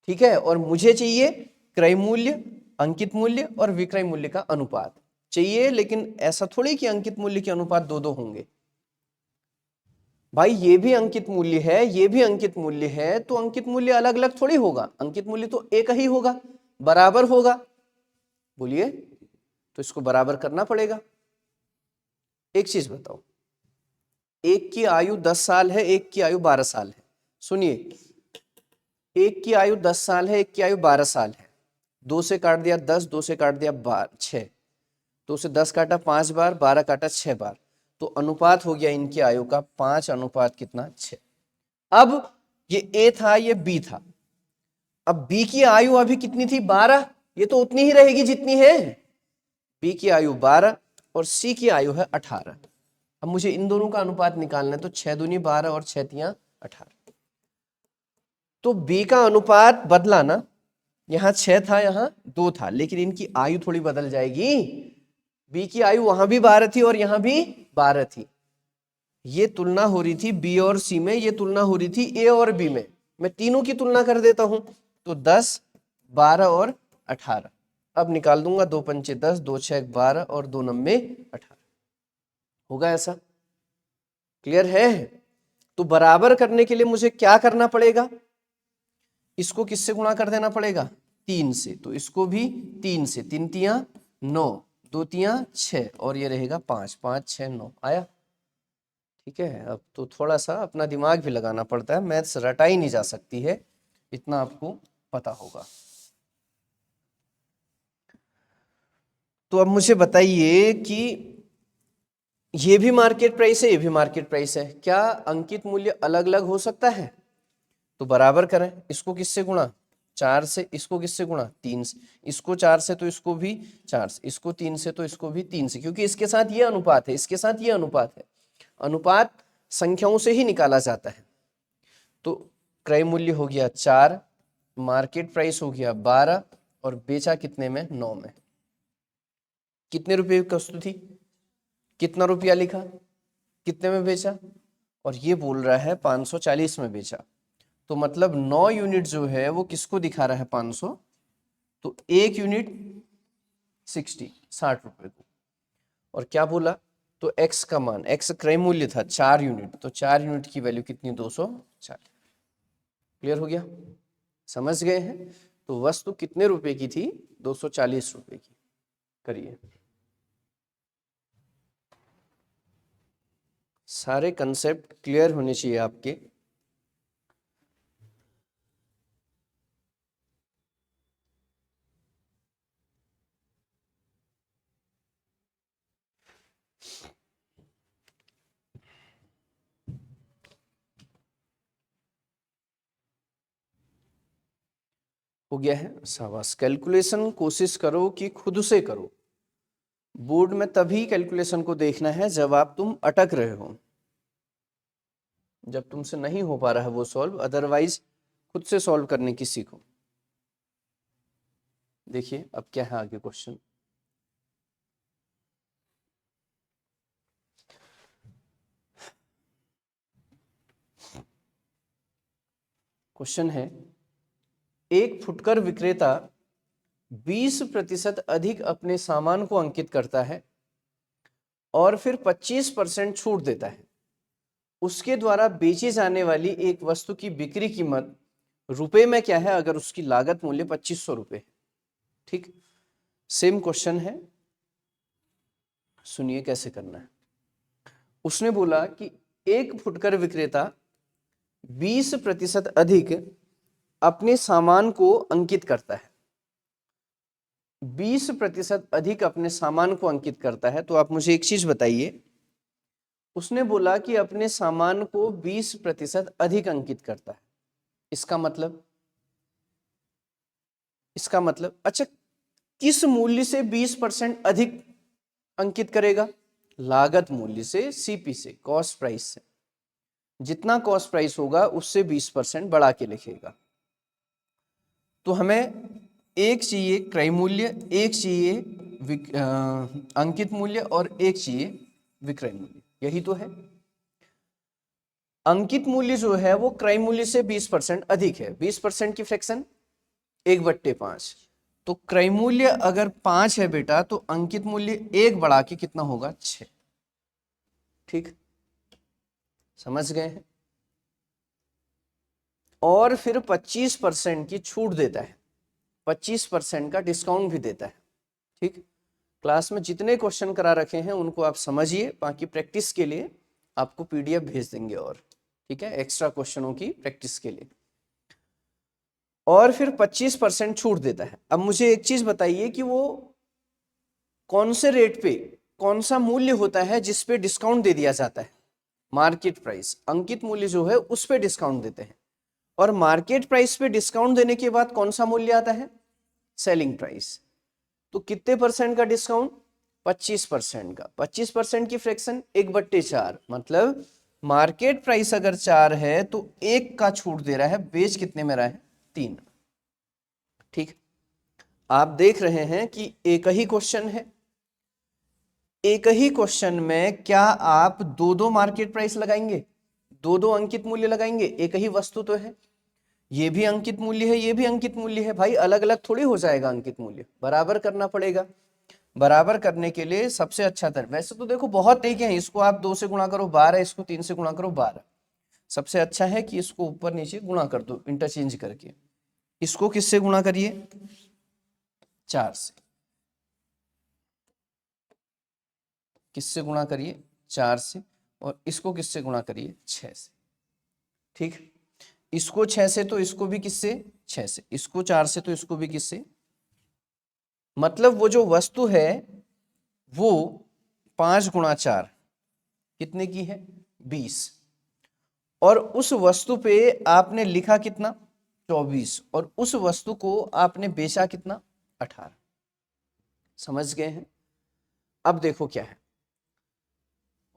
ठीक है। और मुझे चाहिए क्रय मूल्य, अंकित मूल्य और विक्रय मूल्य का अनुपात चाहिए, लेकिन ऐसा थोड़ी कि अंकित मूल्य के अनुपात 2-2 होंगे। भाई ये भी अंकित मूल्य है, ये भी अंकित मूल्य है, तो अंकित मूल्य अलग अलग थोड़ी होगा, अंकित मूल्य तो एक ही होगा, बराबर होगा। बोलिए, तो इसको बराबर करना पड़ेगा। एक चीज बताओ, एक की आयु 10 साल है, एक की आयु 12 साल है। सुनिए, एक की आयु 10 साल है, एक की आयु 12 साल है। 2 से काट दिया 10, 2 से काट दिया 6, 2 से 10 काटा 5 बार, 12 काटा 6 बार, तो अनुपात हो गया इनकी आयु का 5 अनुपात कितना? 6। अब ये ए था, ये बी था। अब बी की आयु अभी कितनी थी? 12, ये तो उतनी ही रहेगी जितनी है। बी की आयु 12 और सी की आयु है 18। अब मुझे इन दोनों का अनुपात निकालना है, तो 6 दूनी 12 और 6 तियां 18। तो बी का अनुपात बदला ना, यहां 6 था, यहां 2 था, लेकिन इनकी आयु थोड़ी बदल जाएगी। बी की आयु वहां भी 12 थी और यहां भी 12 थी। ये तुलना हो रही थी बी और सी में, ये तुलना हो रही थी ए और बी में। मैं तीनों की तुलना कर देता हूं, तो 10, 12 और 18। अब निकाल दूंगा, 2 पंचे 10, 2 6 12 और 2 9 18। होगा ऐसा? क्लियर है? तो बराबर करने के लिए मुझे क्या करना पड़ेगा? इसको किससे गुणा कर देना पड़ेगा? 3 से। तो इसको भी 3 से, 3 तियां 9, 2 तियां 6 और ये रहेगा 5, 5 6 9 आया। ठीक है, अब तो थोड़ा सा अपना दिमाग भी लगाना पड़ता है, मैथ्स रटाई नहीं जा सकती है, इतना आपको पता होगा। तो अब मुझे बताइए कि ये भी मार्केट प्राइस है, ये भी मार्केट प्राइस है, क्या अंकित मूल्य अलग अलग हो सकता है? तो बराबर करें, इसको किससे गुणा? 4 से, इसको किससे गुणा? 3 से, इसको 4 से तो इसको भी 4 से, इसको 3 से तो इसको भी 3 से, क्योंकि इसके साथ ये अनुपात है, इसके साथ ये अनुपात है। अनुपात संख्याओं से ही निकाला जाता है। तो क्रय मूल्य हो गया 4, मार्केट प्राइस हो गया 12 और बेचा कितने में? 9 में। कितने रुपए की वस्तु थी, कितना रुपया लिखा, कितने में बेचा, और ये बोल रहा है 540 में बेचा। तो मतलब 9 यूनिट जो है वो किसको दिखा रहा है? 500। तो 1 यूनिट 60 रुपए को। और क्या बोला? तो x का मान, x क्रय मूल्य था 4 यूनिट, तो 4 यूनिट की वैल्यू कितनी? 240। क्लियर हो गया? समझ गए हैं? तो वस्तु कितने रुपए की थी? 240 रुपए की। करिए, सारे कंसेप्ट क्लियर होने चाहिए आपके। हो गया है? शाबाश। कैलकुलेशन कोशिश करो कि खुद से करो। बोर्ड में तभी कैलकुलेशन को देखना है जब तुम अटक रहे हो, जब तुमसे नहीं हो पा रहा है वो सॉल्व, अदरवाइज खुद से सॉल्व करने की सीखो। देखिए अब क्या है आगे क्वेश्चन। क्वेश्चन है, एक फुटकर विक्रेता 20% अधिक अपने सामान को अंकित करता है और फिर 25% छूट देता है। उसके द्वारा बेची जाने वाली एक वस्तु की बिक्री कीमत रुपए में क्या है अगर उसकी लागत मूल्य 2500 रुपए है? ठीक, सेम क्वेश्चन है, सुनिए कैसे करना है। उसने बोला कि एक फुटकर विक्रेता 20% अधिक अपने सामान को अंकित करता है, 20% अधिक अपने सामान को अंकित करता है। तो आप मुझे एक चीज बताइए, उसने बोला कि अपने सामान को 20% अधिक अंकित करता है, इसका मतलब अच्छा, किस मूल्य से 20% अधिक अंकित करेगा? लागत मूल्य से, सीपी से, कॉस्ट प्राइस से। जितना कॉस्ट प्राइस होगा उससे 20% बढ़ा के लिखेगा। तो हमें एक चाहिए क्रय मूल्य, एक चाहिए अंकित मूल्य और एक चाहिए विक्रय मूल्य, यही तो है। अंकित मूल्य जो है वो क्रय मूल्य से 20% अधिक है। 20% की फ्रैक्शन 1/5। तो क्रय मूल्य अगर 5 है बेटा, तो अंकित मूल्य 1 बढ़ा के कितना होगा? 6। ठीक, समझ गए हैं? और फिर 25% की छूट देता है, 25% का डिस्काउंट भी देता है। ठीक, क्लास में जितने क्वेश्चन करा रखे हैं उनको आप समझिए, बाकी प्रैक्टिस के लिए आपको पीडीएफ भेज देंगे और, ठीक है, एक्स्ट्रा क्वेश्चनों की प्रैक्टिस के लिए। और फिर 25% छूट देता है। अब मुझे एक चीज बताइए कि वो कौन से रेट पे, कौन सा मूल्य होता है जिस पे डिस्काउंट दे दिया जाता है? Market price. अंकित मूल्य जो है उस पे डिस्काउंट देते हैं, और मार्केट प्राइस पे डिस्काउंट देने के बाद कौन सा मूल्य आता है? Selling price. तो कितने परसेंट का डिस्काउंट? 25% का। 25% की फ्रैक्शन 1/4, मतलब मार्केट प्राइस अगर 4 है तो 1 का छूट दे रहा है, बेच कितने में रहा है? 3। ठीक, आप देख रहे हैं कि एक ही क्वेश्चन है, एक ही क्वेश्चन में क्या आप दो दो मार्केट प्राइस लगाएंगे, दो दो अंकित मूल्य लगाएंगे? एक ही वस्तु तो है, ये भी अंकित मूल्य है, ये भी अंकित मूल्य है, भाई अलग अलग थोड़ी हो जाएगा अंकित मूल्य, बराबर करना पड़ेगा। बराबर करने के लिए सबसे अच्छा तरीका, वैसे तो देखो बहुत तरीके हैं, इसको आप 2 से गुणा करो 12, इसको 3 से गुणा करो 12। सबसे अच्छा है कि इसको ऊपर नीचे गुणा कर दो इंटरचेंज करके। इसको किससे गुणा करिए? 4 से। किससे गुणा करिए? 4 से। और इसको किससे गुणा करिए? 6 से। ठीक, इसको 6 से तो इसको भी किससे? 6 से। इसको 4 से तो इसको भी किससे? मतलब वो जो वस्तु है वो 5 गुणा 4 कितने की है? 20। और उस वस्तु पे आपने लिखा कितना? 24। और उस वस्तु को आपने बेचा कितना? 18। समझ गए हैं? अब देखो क्या है,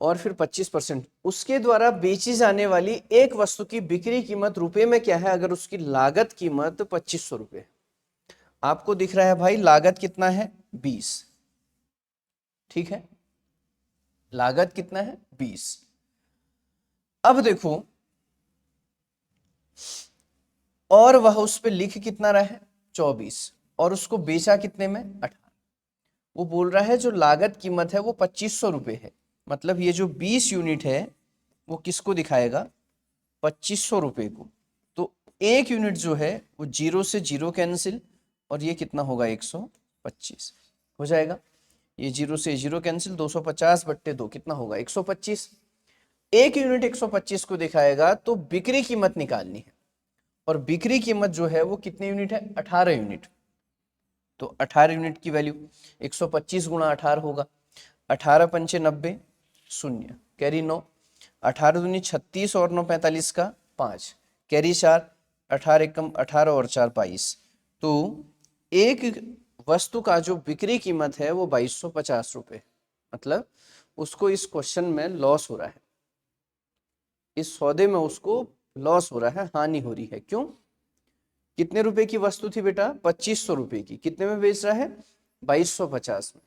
और फिर 25%। उसके द्वारा बेची जाने वाली एक वस्तु की बिक्री कीमत रुपए में क्या है अगर उसकी लागत कीमत 2500 रुपए? आपको दिख रहा है भाई लागत कितना है? 20। ठीक है, लागत कितना है? 20। अब देखो, और वह उस पे लिख कितना रहा है? 24। और उसको बेचा कितने में? 18। वो बोल रहा है जो लागत कीमत है वो 2500 रुपये है, मतलब ये जो 20 यूनिट है वो किसको दिखाएगा? 2500 रुपये को। तो एक यूनिट जो है वो 0 से 0 कैंसिल, और ये कितना होगा? 125 हो जाएगा। ये 0 से 0 कैंसिल, 250 बट्टे 2 कितना होगा? 125। एक यूनिट 125 को दिखाएगा, तो बिक्री कीमत निकालनी है, और बिक्री कीमत जो है वो कितने यूनिट है? 18 यूनिट। तो 18 यूनिट की वैल्यू 125 गुणा 18 होगा। 18 पंचे 90, शून्य, कैरी 9, 18 दूनी 36 और 9 45 का 5, कैरी 4, 18 एकम 18 और 4 22। तो एक वस्तु का जो बिक्री कीमत है वो 2250 रुपये, मतलब उसको इस क्वेश्चन में लॉस हो रहा है, इस सौदे में उसको लॉस हो रहा है, हानि हो रही है। क्यों? कितने रुपए की वस्तु थी बेटा? 2500 रुपए की। कितने में बेच रहा है? 2250 में।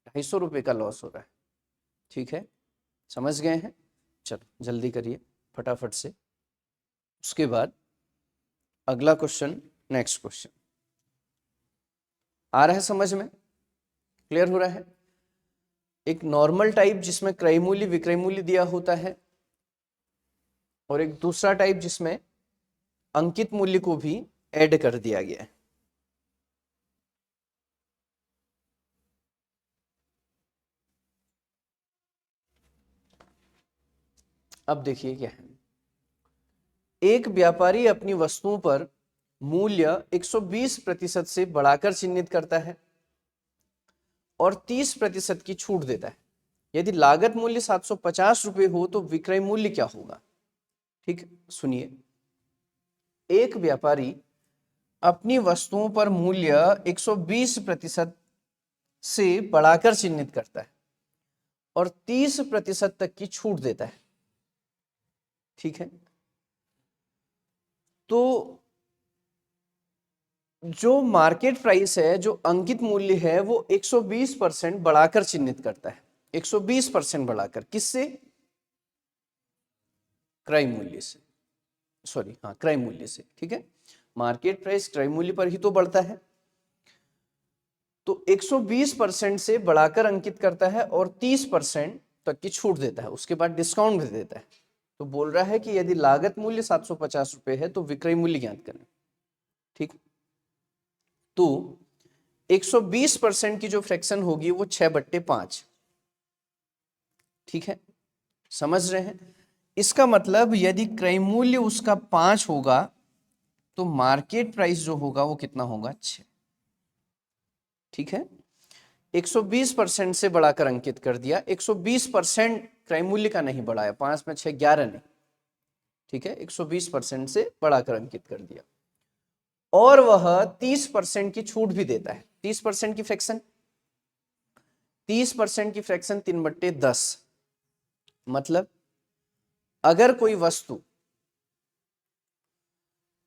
250 रुपए का लॉस हो रहा है। ठीक है, समझ गए हैं? चलो जल्दी करिए फटाफट से। उसके बाद अगला क्वेश्चन, नेक्स्ट क्वेश्चन आ रहा है समझ में? क्लियर हो रहा है? एक नॉर्मल टाइप जिसमें क्रय मूल्य विक्रय मूल्य दिया होता है, और एक दूसरा टाइप जिसमें अंकित मूल्य को भी ऐड कर दिया गया है। अब देखिए क्या है, एक व्यापारी अपनी वस्तुओं पर मूल्य 120% से बढ़ाकर चिन्हित करता है और 30% की छूट देता है। यदि लागत मूल्य 750 रुपये हो तो विक्रय मूल्य क्या होगा? ठीक, सुनिए। एक व्यापारी अपनी वस्तुओं पर मूल्य 120% से बढ़ाकर चिन्हित करता है और 30% तक की छूट देता है। ठीक है, तो जो मार्केट प्राइस है, जो अंकित मूल्य है, वो 120% बढ़ाकर चिन्हित करता है। 120% बढ़ाकर, किससे? क्रय मूल्य से, सॉरी, हाँ, क्रय मूल्य से। ठीक है, मार्केट प्राइस क्रय मूल्य पर ही तो बढ़ता है। तो 120% से बढ़ाकर अंकित करता है और 30% तक की छूट देता है, उसके बाद डिस्काउंट भी देता है। तो बोल रहा है कि यदि लागत मूल्य 750 रुपये है तो विक्रय मूल्य ज्ञात करें। ठीक, तो 120% की जो फ्रैक्शन होगी वो 6/5। ठीक है, समझ रहे हैं? इसका मतलब यदि क्रय मूल्य उसका 5 होगा तो मार्केट प्राइस जो होगा वो कितना होगा? 6। ठीक है, 120% से बढ़ाकर अंकित कर दिया। 120% क्रय मूल्य का नहीं बढ़ाया, 5 में 6 11 नहीं। ठीक है, 120% से बढ़ाकर अंकित कर दिया, और वह 30% की छूट भी देता है। 30% की फ्रैक्शन, 30% की फ्रैक्शन 3/10। मतलब अगर कोई वस्तु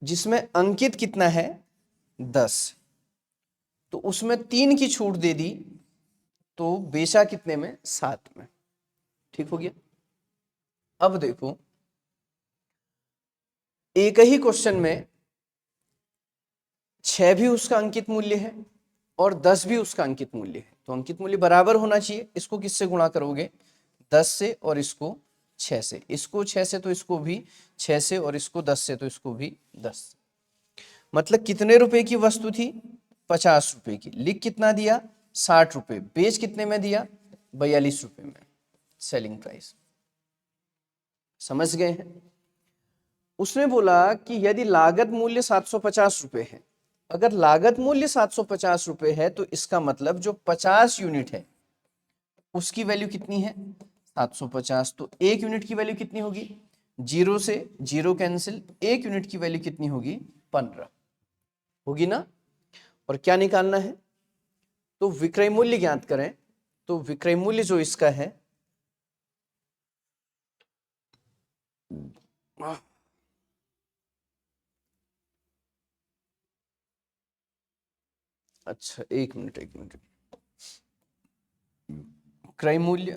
जिसमें अंकित कितना है? 10, तो उसमें 3 की छूट दे दी तो बेचा कितने में? 7 में। ठीक हो गया? अब देखो, एक ही क्वेश्चन में 6 भी उसका अंकित मूल्य है और 10 भी उसका अंकित मूल्य है, तो अंकित मूल्य बराबर होना चाहिए। इसको किससे गुणा करोगे? 10 से, और इसको 6 से। इसको 6 से तो इसको भी 6 से, और इसको 10 से तो इसको भी 10 से। मतलब कितने रुपए की वस्तु थी? 50 रुपए की। लिख कितना दिया? 60 रुपए। बेच कितने में दिया? 42 रुपए में, सेलिंग प्राइस। समझ गए हैं? उसने बोला कि यदि लागत मूल्य 750 रुपए है, अगर लागत मूल्य 750 रुपए है तो इसका मतलब जो 50 यूनिट है उसकी वैल्यू कितनी है 750, तो 1 यूनिट की वैल्यू कितनी होगी, 0 से 0 कैंसिल, 1 यूनिट की वैल्यू कितनी होगी 15 होगी ना। और क्या निकालना है, तो विक्रय मूल्य ज्ञात करें। तो विक्रय मूल्य जो इसका है अच्छा एक मिनट क्रय मूल्य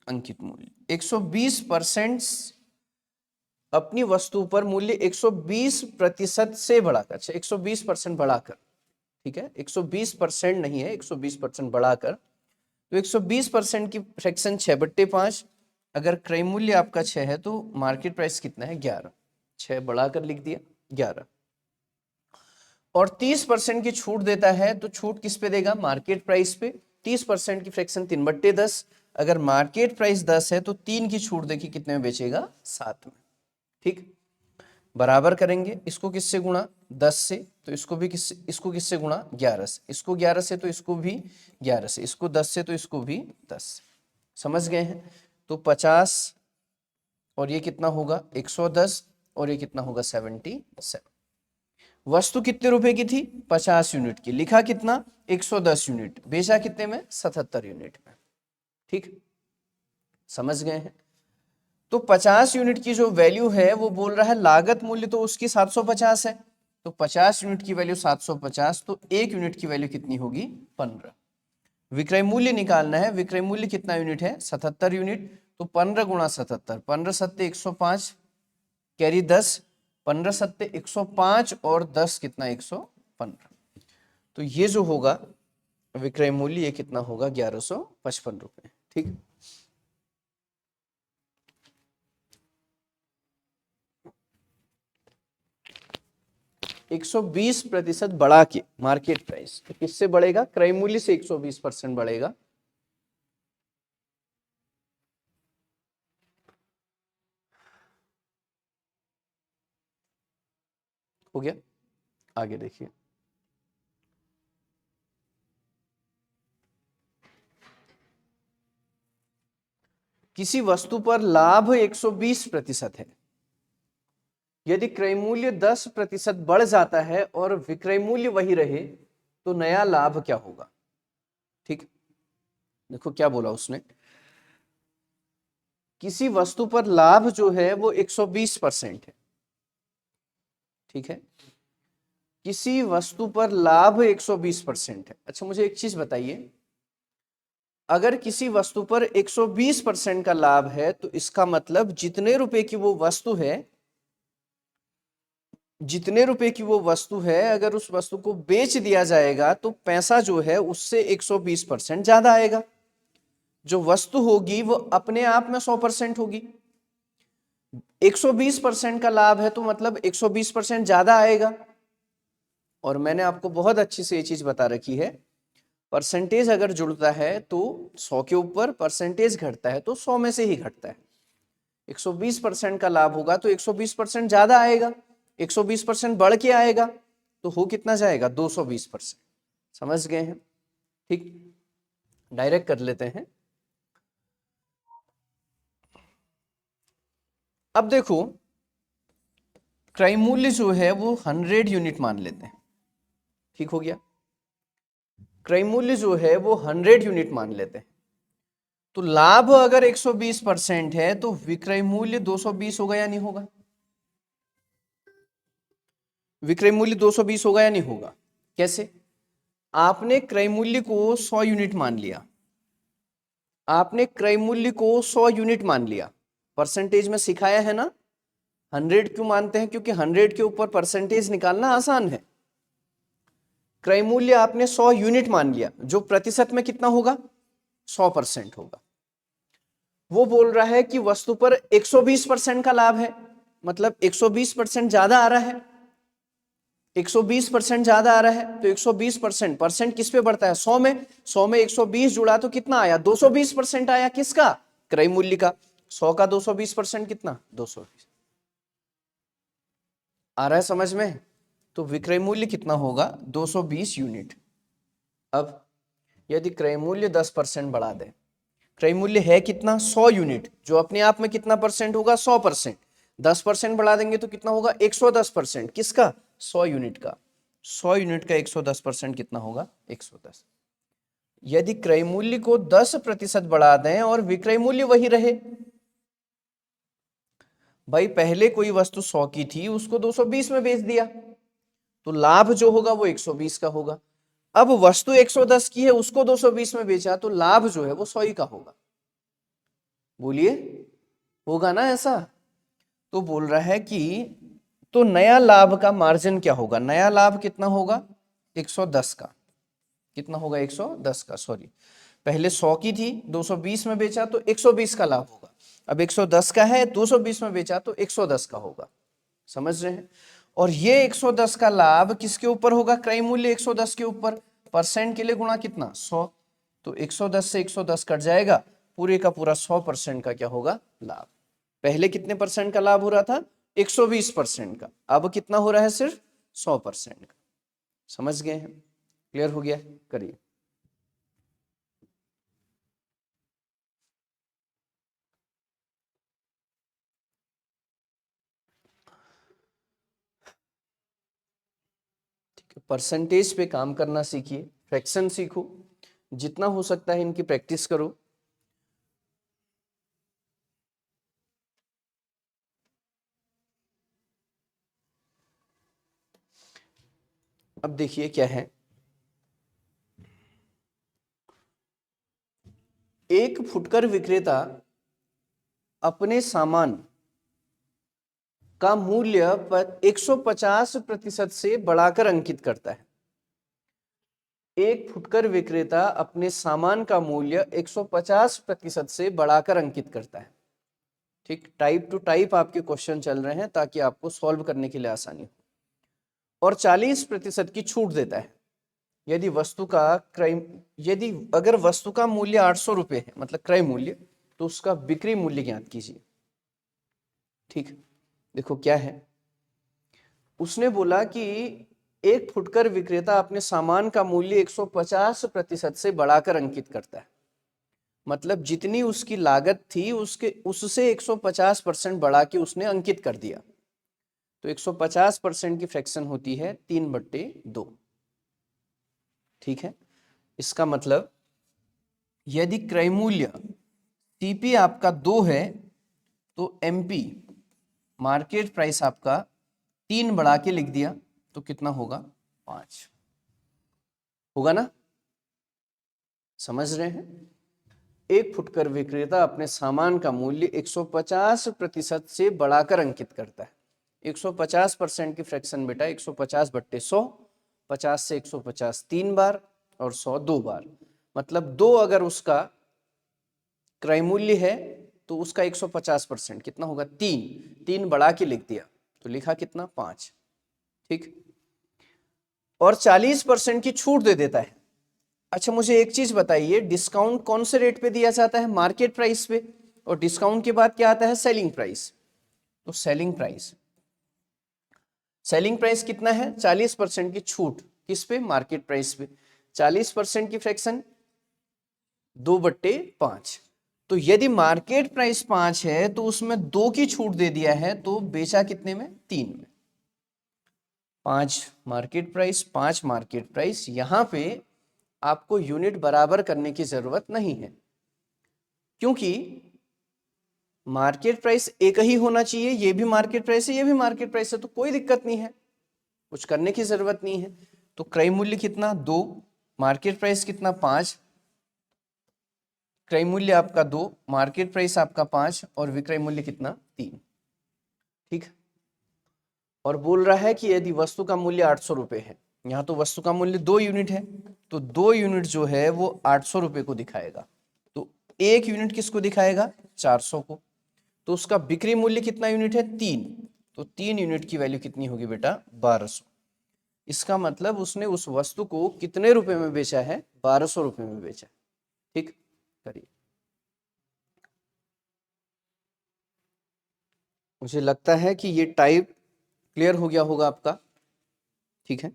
अंकित मूल्य 120% अपनी वस्तु पर मूल्य 120% से बढ़ाकर, अच्छा 120% बढ़ाकर, ठीक है 120% नहीं है 120% बढ़ाकर, तो 120% की फ्रैक्शन 6/5, अगर क्रय मूल्य आपका 6 है तो मार्केट प्राइस कितना है 11, 6 बढ़ाकर लिख दिया 11, और 30% की छूट देता है, तो छूट किस पे देगा मार्केट प्राइस पे, 30% की फ्रैक्शन 3/10, अगर मार्केट प्राइस 10 है तो 3 की छूट देखिए कितने में बेचेगा 7 में, ठीक। बराबर करेंगे, इसको किससे गुणा 10 से, तो इसको किससे गुणा 11 से, इसको 11 से तो इसको भी 11 से, इसको 10 से तो इसको भी 10 से, समझ गए हैं। तो 50 और ये कितना होगा 110 और ये कितना होगा 77। वस्तु कितने रुपए की थी 50 यूनिट की, लिखा कितना 110 यूनिट, बेचा कितने में 77 यूनिट में, ठीक समझ गए हैं। तो 50 यूनिट की जो वैल्यू है वो बोल रहा है लागत मूल्य तो उसकी 750 है, तो 50 यूनिट की वैल्यू 750, तो 1 यूनिट की वैल्यू कितनी होगी 15। विक्रय मूल्य निकालना है, विक्रय मूल्य कितना यूनिट है 77 यूनिट, तो 15 गुणा 77, 15 सत्ते 105 कैरी 10, 15 सत्ते 105 और 10 कितना 115, तो ये जो होगा विक्रय मूल्य ये कितना होगा 1155 रुपए, ठीक। 120% बढ़ा के मार्केट प्राइस, तो किससे बढ़ेगा क्रय मूल्य से 120% बढ़ेगा, हो गया। आगे देखिए, किसी वस्तु पर लाभ 120% है, यदि क्रय मूल्य 10% बढ़ जाता है और विक्रय मूल्य वही रहे तो नया लाभ क्या होगा, ठीक। देखो क्या बोला उसने, किसी वस्तु पर लाभ जो है वो 120% है, ठीक है, किसी वस्तु पर लाभ 120% है। अच्छा मुझे एक चीज बताइए, अगर किसी वस्तु पर 120% का लाभ है तो इसका मतलब जितने रुपए की वो वस्तु है, जितने रुपए की वो वस्तु है अगर उस वस्तु को बेच दिया जाएगा तो पैसा जो है उससे 120% ज्यादा आएगा। जो वस्तु होगी वो अपने आप में 100% होगी, 120% का लाभ है तो मतलब 120% ज्यादा आएगा। और मैंने आपको बहुत अच्छी से ये चीज बता रखी है, परसेंटेज अगर जुड़ता है तो 100 के ऊपर, परसेंटेज घटता है तो 100 में से ही घटता है। 120% का लाभ होगा तो 120% ज्यादा आएगा, 120% बढ़ के आएगा तो हो कितना जाएगा 220%, समझ गए हैं, ठीक। डायरेक्ट कर लेते हैं। अब देखो क्रय मूल्य जो है वो 100 यूनिट मान लेते हैं, ठीक हो गया। क्रय मूल्य जो है वो 100 यूनिट मान लेते हैं, तो लाभ अगर 120% है तो विक्रय मूल्य 220 होगा या नहीं होगा, विक्रय मूल्य 220 होगा या नहीं होगा। कैसे, आपने क्रय मूल्य को 100 यूनिट मान लिया, आपने क्रय मूल्य को 100 यूनिट मान लिया, परसेंटेज में सिखाया है ना, 100 क्यों मानते हैं, क्योंकि 100 के ऊपर परसेंटेज निकालना आसान है। क्रय मूल्य आपने 100 यूनिट मान लिया, जो प्रतिशत में कितना होगा 100% होगा। वो बोल रहा है कि वस्तु पर 120% का लाभ है, मतलब 120% ज्यादा आ रहा है, 120% ज्यादा आ रहा है, तो 120% परसेंट किस पे बढ़ता है 100 में, 100 में 120 जुड़ा तो कितना आया 220% आया, किसका क्रय मूल्य का, 100 का 220% कितना 220, आ रहा है समझ में। तो विक्रय मूल्य कितना होगा 220 यूनिट। अब यदि क्रय मूल्य 10% बढ़ा दे, क्रय मूल्य है कितना, 100 यूनिट, जो अपने आप में कितना परसेंट होगा, 100%। 10% बढ़ा देंगे तो कितना होगा, 110%। किसका, 100 यूनिट का। 100 यूनिट का 110% कितना होगा, 110। यदि क्रय मूल्य को 10% बढ़ा दें और विक्रय मूल्य वही रहे, भाई पहले कोई वस्तु 100 की थी, उसको 220 में बेच दिया, तो लाभ जो होगा वो 120 का होगा। अब वस्तु 110 की है, उसको 220 में बेचा, तो लाभ जो है वो 100 ही का होगा। बोलिए, होगा ना ऐसा। तो बोल रहा है कि तो नया लाभ का मार्जिन क्या होगा, नया लाभ कितना होगा, 110 का। कितना होगा, 110 का, सॉरी, पहले 100 की थी, 220 में बेचा तो 120 का लाभ होगा। अब 110 का है, 220 में बेचा तो 110 का होगा। समझ रहे हैं। और ये 110 का लाभ किसके ऊपर होगा, क्रय मूल्य 110 के ऊपर, परसेंट के लिए गुणा कितना, 100। तो 110 से 110 कट जाएगा, पूरे का पूरा 100% का क्या होगा, लाभ। पहले कितने परसेंट का लाभ हो रहा था, 120% का, अब कितना हो रहा है, सिर्फ 100% का। समझ गए हैं, क्लियर हो गया, करिए। परसेंटेज पे काम करना सीखिए, फ्रैक्शन सीखो, जितना हो सकता है इनकी प्रैक्टिस करो। अब देखिए क्या है, एक फुटकर विक्रेता अपने सामान का मूल्य 150% से बढ़ाकर अंकित करता है। एक फुटकर विक्रेता अपने सामान का मूल्य 150% से बढ़ाकर अंकित करता है। ठीक, टाइप टू टाइप आपके क्वेश्चन चल रहे हैं ताकि आपको सॉल्व करने के लिए आसानी हो। और 40% की छूट देता है। यदि वस्तु का क्रय, यदि अगर वस्तु का मूल्य 800 रुपये है, मतलब क्रय मूल्य, तो उसका बिक्री मूल्य ज्ञात कीजिए। ठीक, देखो क्या है, उसने बोला कि एक फुटकर विक्रेता अपने सामान का मूल्य 150% से बढ़ाकर अंकित करता है। मतलब जितनी उसकी लागत थी उसके उससे 150% बढ़ा के उसने अंकित कर दिया। तो 150% की फ्रैक्शन होती है 3/2। ठीक है, इसका मतलब यदि क्रय मूल्य सीपी आपका 2 है, तो एमपी मार्केट प्राइस आपका 3 बढ़ा के लिख दिया तो कितना होगा, 5 होगा ना। समझ रहे हैं। एक फुटकर विक्रेता अपने सामान का मूल्य 150% से बढ़ाकर अंकित करता है। 150% की फ्रैक्शन बेटा 150/100, 50 से 150 3 बार और 100 2 बार। मतलब 2 अगर उसका क्रय मूल्य है तो उसका 150% कितना होगा, 3 बढ़ा के लिख दिया तो लिखा कितना, 5। ठीक, और 40% की छूट दे देता है। अच्छा मुझे एक चीज बताइए, डिस्काउंट कौन से रेट पे दिया जाता है, मार्केट प्राइस पे, और डिस्काउंट के बाद क्या आता है, सेलिंग प्राइस। तो सेलिंग प्राइस कितना है, 40% की छूट, किस पे, मार्केट प्राइस पे। 40% की फ्रैक्शन 2/5। तो यदि मार्केट प्राइस 5 है तो उसमें 2 की छूट दे दिया है, तो बेचा कितने में, 3 में। 5 मार्केट प्राइस, 5 मार्केट प्राइस। यहां पे आपको यूनिट बराबर करने की जरूरत नहीं है, क्योंकि मार्केट प्राइस एक ही होना चाहिए, ये भी मार्केट प्राइस है, ये भी मार्केट प्राइस है, तो कोई दिक्कत नहीं है, कुछ करने की जरूरत नहीं है। तो क्रय मूल्य कितना, 2, मार्केट प्राइस कितना, 5। क्रय मूल्य आपका 2, मार्केट प्राइस आपका 5 और विक्रय मूल्य कितना, 3। ठीक, और बोल रहा है कि यदि वस्तु का मूल्य 800 रुपये है, यहाँ तो वस्तु का मूल्य 2 यूनिट है, तो 2 यूनिट जो है वो 800 रुपये को दिखाएगा। तो 1 यूनिट किसको दिखाएगा, 400 को। तो उसका बिक्री मूल्य कितना यूनिट है, 3। तो 3 यूनिट की वैल्यू कितनी होगी बेटा, 1200। इसका मतलब उसने उस वस्तु को कितने रुपए में बेचा है, 1200 रुपये में बेचा। ठीक, करिए। मुझे लगता है कि ये टाइप क्लियर हो गया होगा आपका। ठीक है,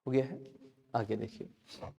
हो गया है, आगे देखिए।